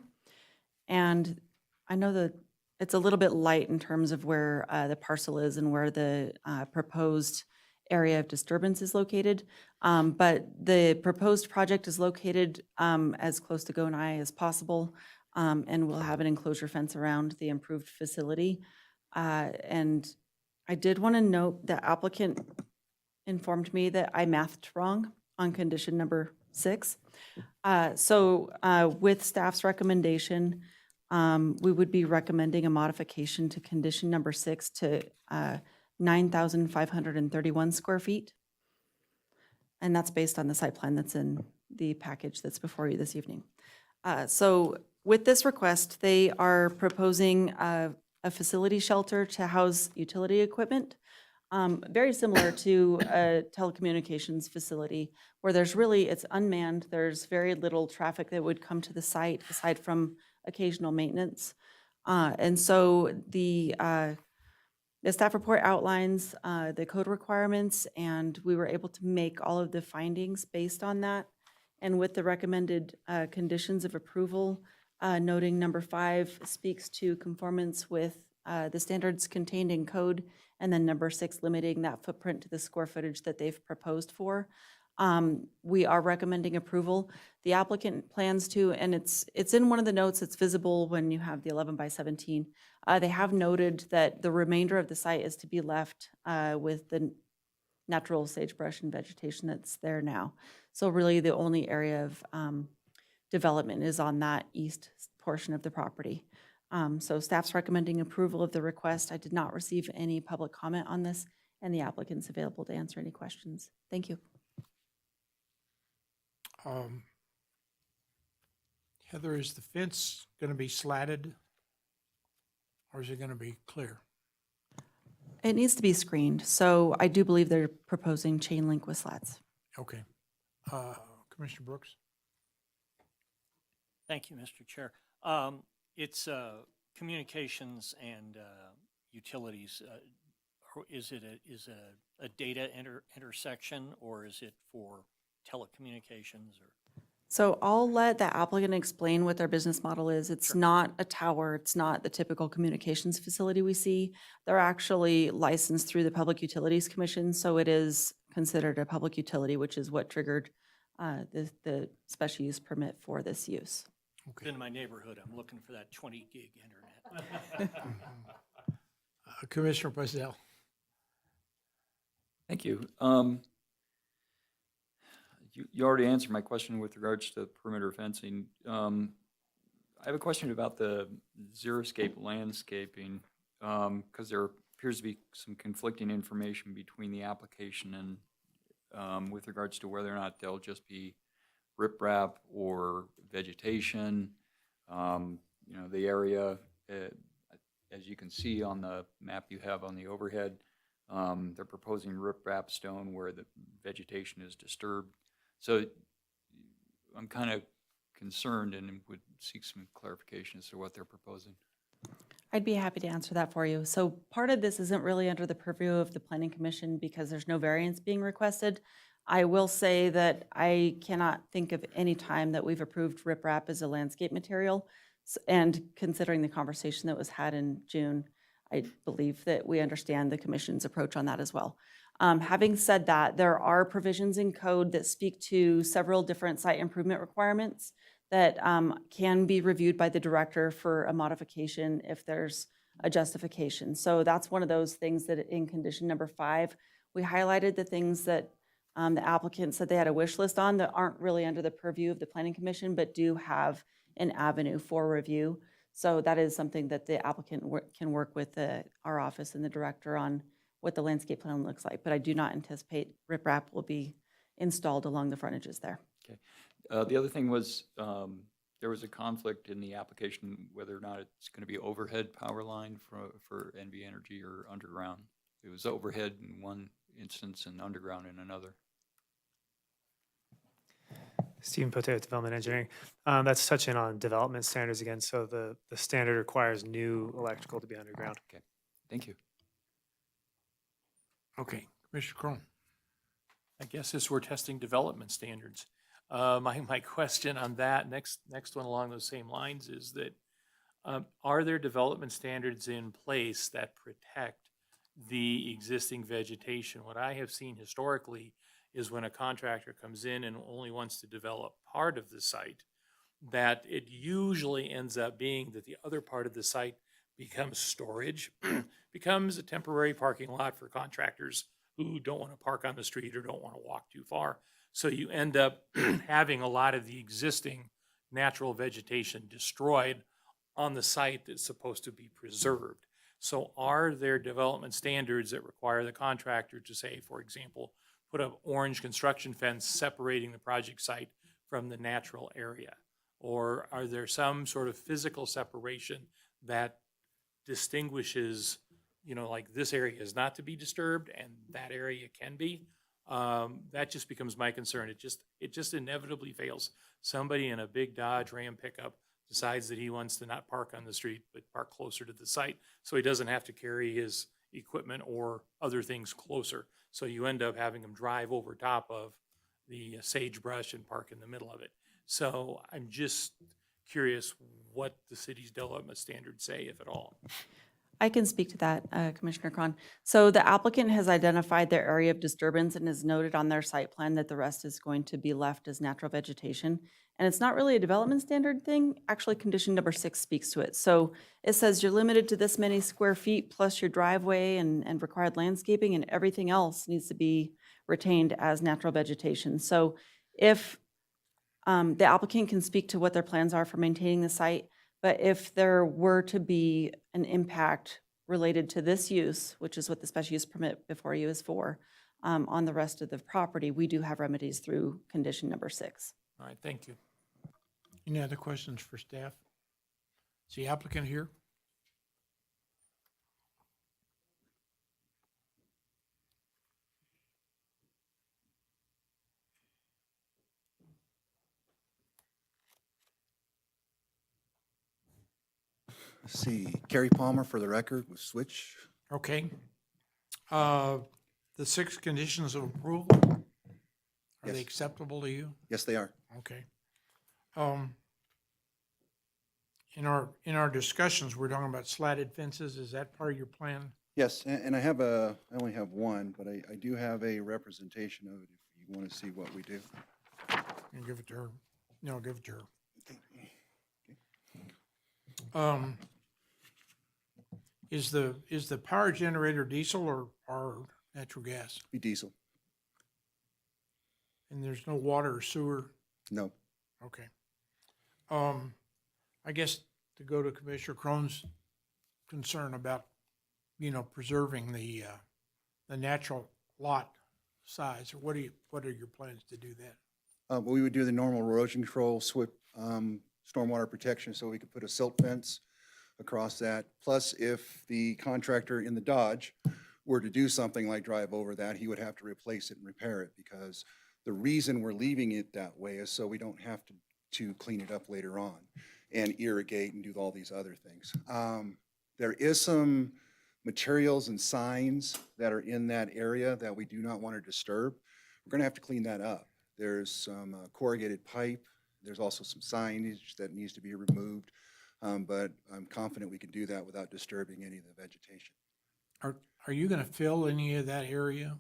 And I know that it's a little bit light in terms of where the parcel is and where the proposed area of disturbance is located. But the proposed project is located as close to Gonai as possible, and we'll have an enclosure fence around the improved facility. And I did want to note that applicant informed me that I mathed wrong on condition number 6. So with staff's recommendation, we would be recommending a modification to condition number 6 to 9,531 square feet. And that's based on the site plan that's in the package that's before you this evening. So with this request, they are proposing a facility shelter to house utility equipment, very similar to a telecommunications facility where it's unmanned. There's very little traffic that would come to the site aside from occasional maintenance. And so the staff report outlines the code requirements, and we were able to make all of the findings based on that. And with the recommended conditions of approval, noting number 5 speaks to conformance with the standards contained in code, and then number 6, limiting that footprint to the square footage that they've proposed for. We are recommending approval. The applicant plans to, and it's in one of the notes, it's visible when you have the 11 by 17. They have noted that the remainder of the site is to be left with the natural sagebrush and vegetation that's there now. So really the only area of development is on that east portion of the property. So staff's recommending approval of the request. I did not receive any public comment on this, and the applicant's available to answer any questions. Thank you. Heather, is the fence going to be slatted, or is it going to be clear? It needs to be screened, so I do believe they're proposing chain link with slats. Okay. Commissioner Brooks? Thank you, Mr. Chair. It's communications and utilities. Is it a data intersection, or is it for telecommunications? Or So I'll let the applicant explain what their business model is. It's not a tower. It's not the typical communications facility we see. They're actually licensed through the Public Utilities Commission, so it is considered a public utility, which is what triggered the special use permit for this use. in my neighborhood, I'm looking for that 20 gig internet. Commissioner Brazel. Thank you. You already answered my question with regards to perimeter fencing. I have a question about the xeriscape landscaping, because there appears to be some conflicting information between the application and with regards to whether or not they'll just be riprap or vegetation. You know, the area, as you can see on the map you have on the overhead, they're proposing riprap stone where the vegetation is disturbed. So I'm kind of concerned and would seek some clarification as to what they're proposing. I'd be happy to answer that for you. So part of this isn't really under the purview of the Planning Commission because there's no variance being requested. I will say that I cannot think of any time that we've approved riprap as a landscape material. And considering the conversation that was had in June, I believe that we understand the Commission's approach on that as well. Having said that, there are provisions in code that speak to several different site improvement requirements that can be reviewed by the director for a modification if there's a justification. So that's one of those things that in condition number 5, we highlighted the things that the applicant said they had a wish list on that aren't really under the purview of the Planning Commission, but do have an avenue for review. So that is something that the applicant can work with our office and the director on what the landscape plan looks like. But I do not anticipate riprap will be installed along the frontages there. Okay. The other thing was there was a conflict in the application whether or not it's going to be overhead power line for NV Energy or underground. It was overhead in one instance and underground in another. Stephen Potato, Development Engineering. That's touching on development standards again. So the standard requires new electrical to be underground. Okay, thank you. Okay, Commissioner Crone. I guess as we're testing development standards, my question on that, next one along those same lines is that, are there development standards in place that protect the existing vegetation? What I have seen historically is when a contractor comes in and only wants to develop part of the site, that it usually ends up being that the other part of the site becomes storage, becomes a temporary parking lot for contractors who don't want to park on the street or don't want to walk too far. So you end up having a lot of the existing natural vegetation destroyed on the site that's supposed to be preserved. So are there development standards that require the contractor to say, for example, put up orange construction fence separating the project site from the natural area? Or are there some sort of physical separation that distinguishes, you know, like this area is not to be disturbed and that area can be? That just becomes my concern. It just inevitably fails. Somebody in a big Dodge Ram pickup decides that he wants to not park on the street, but park closer to the site so he doesn't have to carry his equipment or other things closer. So you end up having him drive over top of the sagebrush and park in the middle of it. So I'm just curious what the city's development standards say, if at all. I can speak to that, Commissioner Khan. So the applicant has identified their area of disturbance and has noted on their site plan that the rest is going to be left as natural vegetation. And it's not really a development standard thing. Actually, condition number 6 speaks to it. So it says you're limited to this many square feet plus your driveway and required landscaping, and everything else needs to be retained as natural vegetation. So if the applicant can speak to what their plans are for maintaining the site, but if there were to be an impact related to this use, which is what the special use permit before you is for, on the rest of the property, we do have remedies through condition number 6. All right, thank you. Any other questions for staff? Is the applicant here? Let's see, Kerry Palmer for the record with Switch. Okay. The 6 conditions of approval, are they Yes. acceptable to you? Yes, they are. Okay. In our discussions, we're talking about slatted fences. Is that part of your plan? Yes, and I only have one, but I do have a representation of it if you want to see what we do. You give it to her. No, give it to her. Is the power generator diesel or natural gas? Be diesel. And there's no water or sewer? No. Okay. I guess to go to Commissioner Crone's concern about, preserving the natural lot size, or what are your plans to do that? But we would do the normal erosion control, stormwater protection, so we could put a silt fence across that. Plus, if the contractor in the Dodge were to do something like drive over that, he would have to replace it and repair it, because the reason we're leaving it that way is so we don't have to clean it up later on and irrigate and do all these other things. There is some materials and signs that are in that area that we do not want to disturb. We're going to have to clean that up. There's some corrugated pipe. There's also some signage that needs to be removed, but I'm confident we can do that without disturbing any of the vegetation. Are you going to fill any of that area?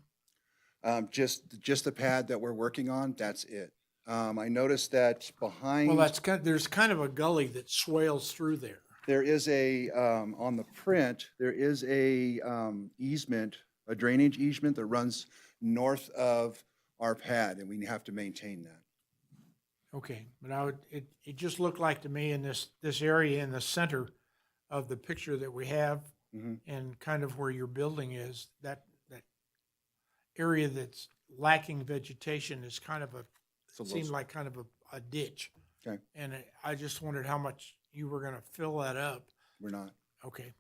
Just the pad that we're working on, that's it. I noticed that behind. Well, there's kind of a gully that swales through there. There is on the print, there is a easement, a drainage easement that runs north of our pad, and we have to maintain that. Okay, but it just looked like to me in this area in the center of the picture that we have, and kind of where your building is, that area that's lacking vegetation is kind of seemed like kind of a ditch. Okay. And I just wondered how much you were gonna fill that up. We're not. Okay.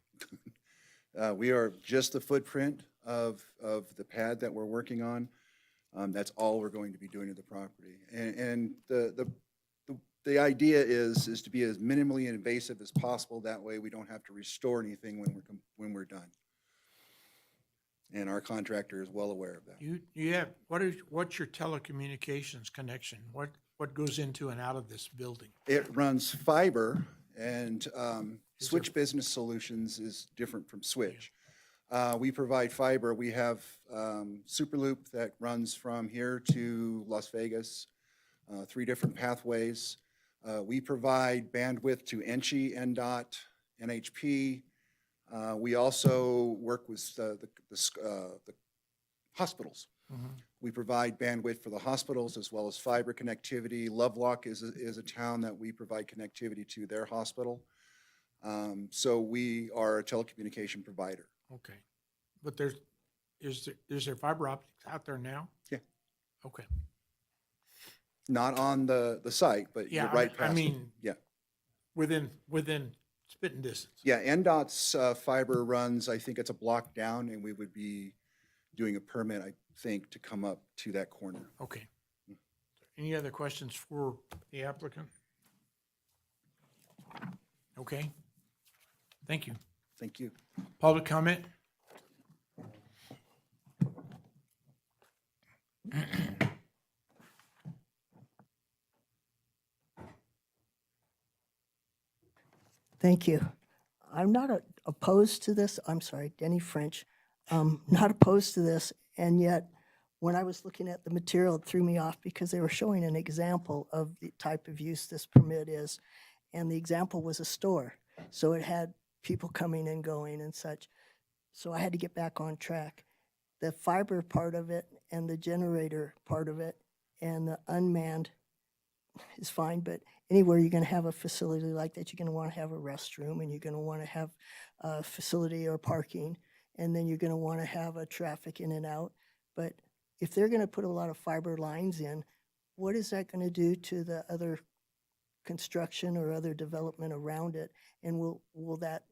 We are just the footprint of the pad that we're working on. That's all we're going to be doing to the property. And the idea is to be as minimally invasive as possible. That way we don't have to restore anything when we're done. And our contractor is well aware of that. You have, what's your telecommunications connection? What goes into and out of this building? It runs fiber, and Switch Business Solutions is different from Switch. We provide fiber. We have Superloop that runs from here to Las Vegas, 3 different pathways. We provide bandwidth to NCHI, NDOT, NHP. We also work with the hospitals. We provide bandwidth for the hospitals as well as fiber connectivity. Lovelock is a town that we provide connectivity to their hospital. So we are a telecommunication provider. Okay. But is there fiber optics out there now? Yeah. Okay. Not on the site, but you're right past it. Yeah. Within spitting distance. Yeah, NDOT's fiber runs, I think it's a block down, and we would be doing a permit, I think, to come up to that corner. Okay. Any other questions for the applicant? Okay. Thank you. Thank you. Public comment? Thank you. I'm not opposed to this, I'm sorry, Denny French, not opposed to this, and yet when I was looking at the material, it threw me off because they were showing an example of the type of use this permit is, and the example was a store. So it had people coming and going and such. So I had to get back on track. The fiber part of it and the generator part of it and the unmanned is fine, but anywhere you're going to have a facility like that, you're going to want to have a restroom and you're going to want to have a facility or parking, and then you're going to want to have a traffic in and out. But if they're going to put a lot of fiber lines in, what is that going to do to the other construction or other development around it? And will that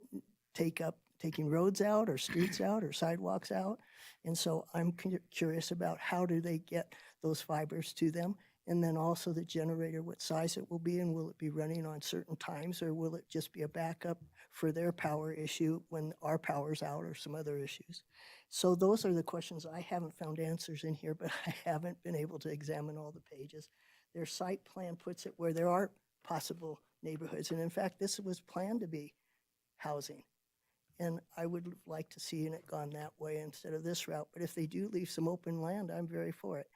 take up taking roads out or streets out or sidewalks out? And so I'm curious about how do they get those fibers to them? And then also the generator, what size it will be, and will it be running on certain times, or will it just be a backup for their power issue when our power's out or some other issues? So those are the questions. I haven't found answers in here, but I haven't been able to examine all the pages. Their site plan puts it where there are possible neighborhoods, and in fact, this was planned to be housing. And I would like to see it gone that way instead of this route. But if they do leave some open land, I'm very for it.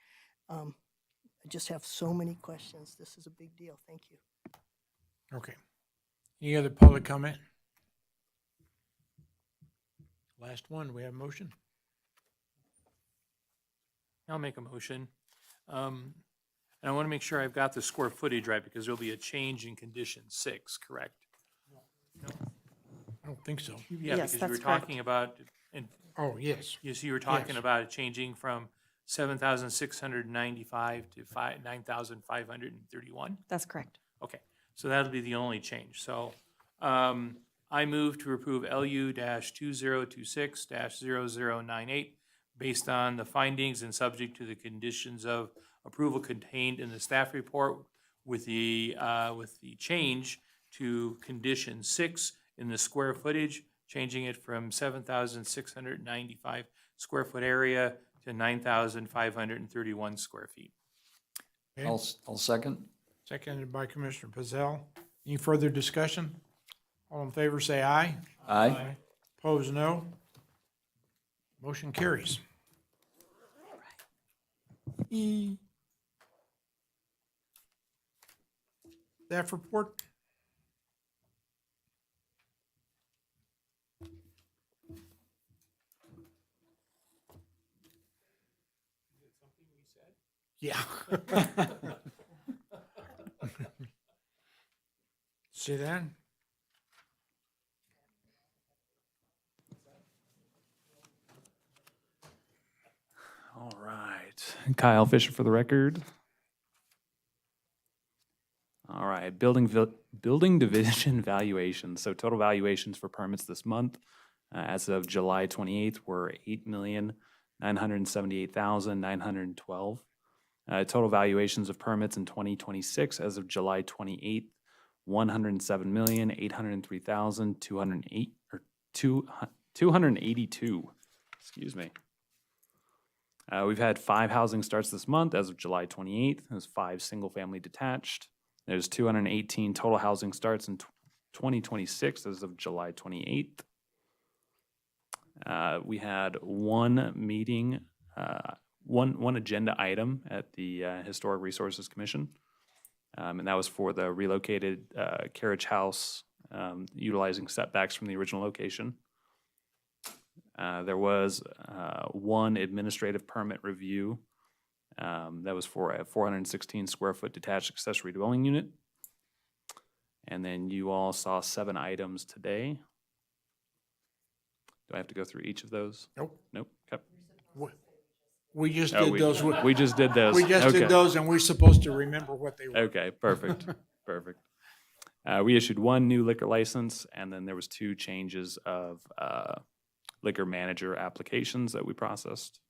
I just have so many questions. This is a big deal. Thank you. Okay. Any other public comment? Last one, we have a motion? I'll make a motion. And I want to make sure I've got the square footage right, because there'll be a change in condition 6, correct? I don't think so. Yeah, Yes, because you that's were correct. talking about, and Oh, yes. you were talking Yes. about it changing from 7,695 to 9,531? That's correct. Okay, so that'll be the only change. So I move to approve LU-2026-0098 based on the findings and subject to the conditions of approval contained in the staff report with the change to condition 6 in the square footage, changing it from 7,695 square foot area to 9,531 square feet. Okay. I'll second. Seconded by Commissioner Pazell. Any further discussion? All in favor, say aye. Aye. Opposed, no. Motion carries. Staff report? Yeah. See that? All right. Kyle Fisher for the record. All right, building division valuations. So total valuations for permits this month, as of July 28th, were $8,978,912. Total valuations of permits in 2026 as of July 28th, $107,803,282. Excuse me. We've had 5 housing starts this month as of July 28th. There's 5 single-family detached. There's 218 total housing starts in 2026 as of July 28th. We had one meeting, one agenda item at the Historic Resources Commission, and that was for the relocated carriage house, utilizing setbacks from the original location. There was one administrative permit review that was for a 416 square foot detached accessory dwelling unit. And then you all saw 7 items today. Do I have to go through each of those? Nope. Nope. Okay. We just Oh, did those. we just did those. We just Okay. did those, and we're supposed to remember what they were. Okay, perfect, perfect. We issued 1 new liquor license, and then there was 2 changes of liquor manager applications that we processed.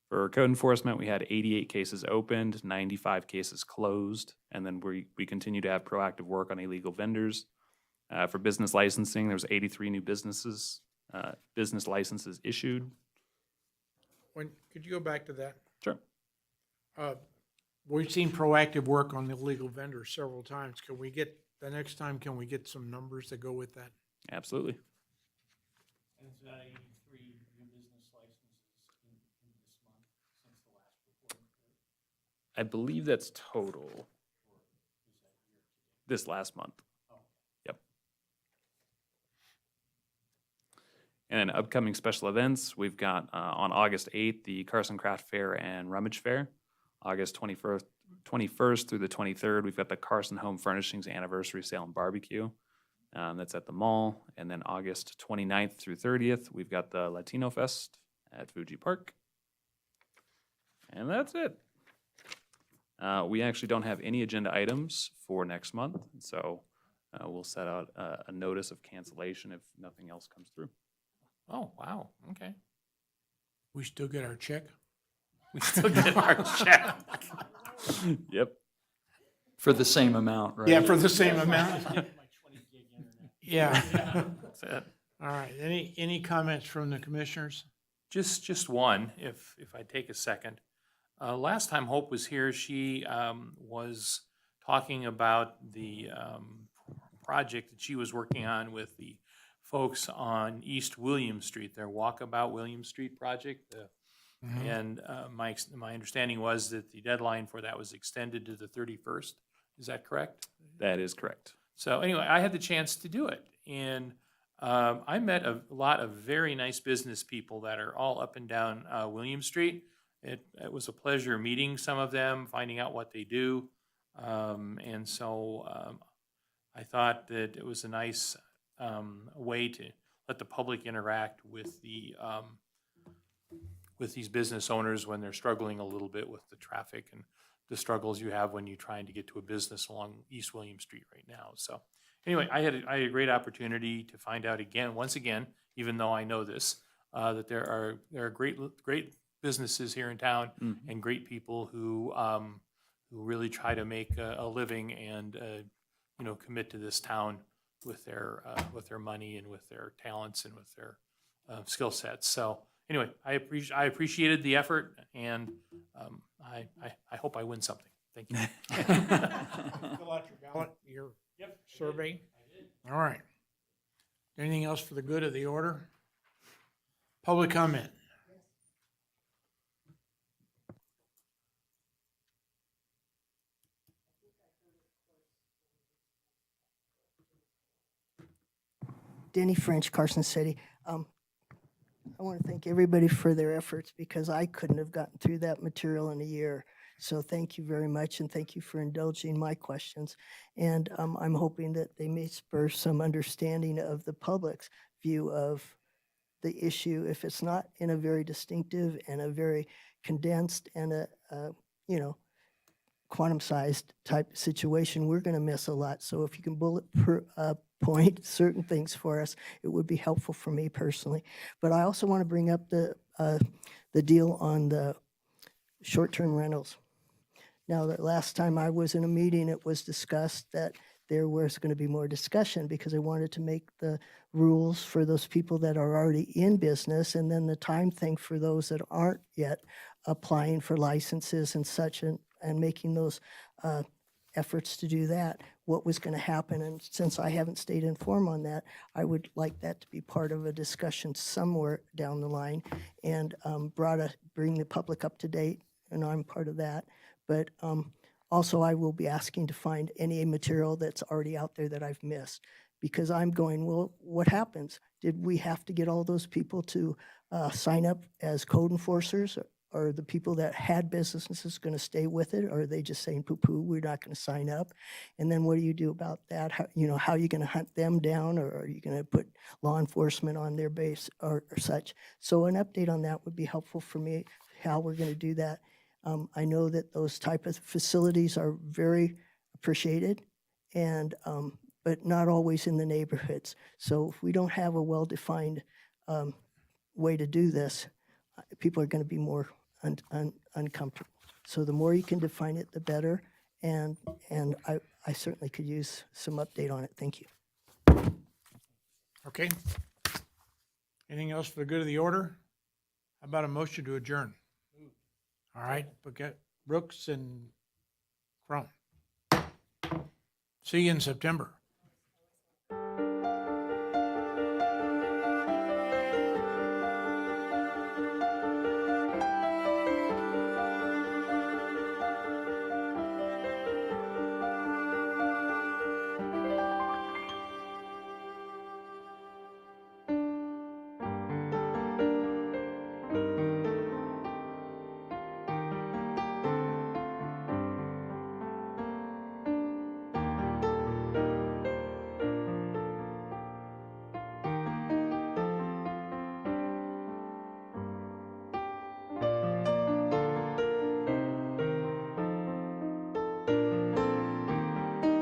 For code enforcement, we had 88 cases opened, 95 cases closed, and then we continue to have proactive work on illegal vendors. For business licensing, there was 83 new business licenses issued. Could you go back to that? Sure. We've seen proactive work on the illegal vendors several times. The next time, can we get some numbers that go with that? Absolutely. And it's about 83 new business licenses in this month since the last reporting period. I believe that's total this last month. Yep. And then upcoming special events, we've got on August 8th, the Carson Craft Fair and Rummage Fair. August 21st through the 23rd, we've got the Carson Home Furnishings Anniversary Sale and Barbecue. That's at the mall. And then August 29th through 30th, we've got the Latino Fest at Fuji Park. And that's it. We actually don't have any agenda items for next month, so we'll set out a notice of cancellation if nothing else comes through. Oh, wow, okay. We still get our check? We still get our check. Yep. For the same amount, right? Yeah, for the same amount? Yeah. That's it. All right, any comments from the commissioners? Just one, if I take a second. Last time Hope was here, she was talking about the project that she was working on with the folks on East William Street, their Walkabout William Street project. And my understanding was that the deadline for that was extended to the 31st. Is that correct? That is correct. So anyway, I had the chance to do it. And I met a lot of very nice business people that are all up and down William Street. It was a pleasure meeting some of them, finding out what they do. And so I thought that it was a nice way to let the public interact with these business owners when they're struggling a little bit with the traffic and the struggles you have when you're trying to get to a business along East William Street right now. So anyway, I had a great opportunity to find out once again, even though I know this, that there are great businesses here in town and great people who really try to make a living and commit to this town with their money and with their talents and with their skill sets. So anyway, I appreciated the effort, and I hope I win something. Thank you. Fill out your ballot, your survey? All right. Anything else for the good of the order? Public comment? Denny French, Carson City. I want to thank everybody for their efforts because I couldn't have gotten through that material in a year. So thank you very much, and thank you for indulging my questions. And I'm hoping that they may spur some understanding of the public's view of the issue. If it's not in a very distinctive and a very condensed and a quantum-sized type situation, we're going to miss a lot. So if you can bullet point certain things for us, it would be helpful for me personally. But I also want to bring up the deal on the short-term rentals. Now, the last time I was in a meeting, it was discussed that there was going to be more discussion because I wanted to make the rules for those people that are already in business, and then the time thing for those that aren't yet applying for licenses and such, and making those efforts to do that, what was going to happen. And since I haven't stayed informed on that, I would like that to be part of a discussion somewhere down the line and bring the public up to date, and I'm part of that. But also I will be asking to find any material that's already out there that I've missed, because I'm going, well, what happens? Did we have to get all those people to sign up as code enforcers? Are the people that had businesses going to stay with it? Or are they just saying, poo-poo, we're not going to sign up? And then what do you do about that? How are you going to hunt them down, or are you going to put law enforcement on their base or such? So an update on that would be helpful for me, how we're going to do that. I know that those type of facilities are very appreciated, and but not always in the neighborhoods. So if we don't have a well-defined way to do this, people are going to be more uncomfortable. So the more you can define it, the better. And I certainly could use some update on it. Thank you. Okay. Anything else for the good of the order? How about a motion to adjourn? All right, Brooks and Crum. See you in September.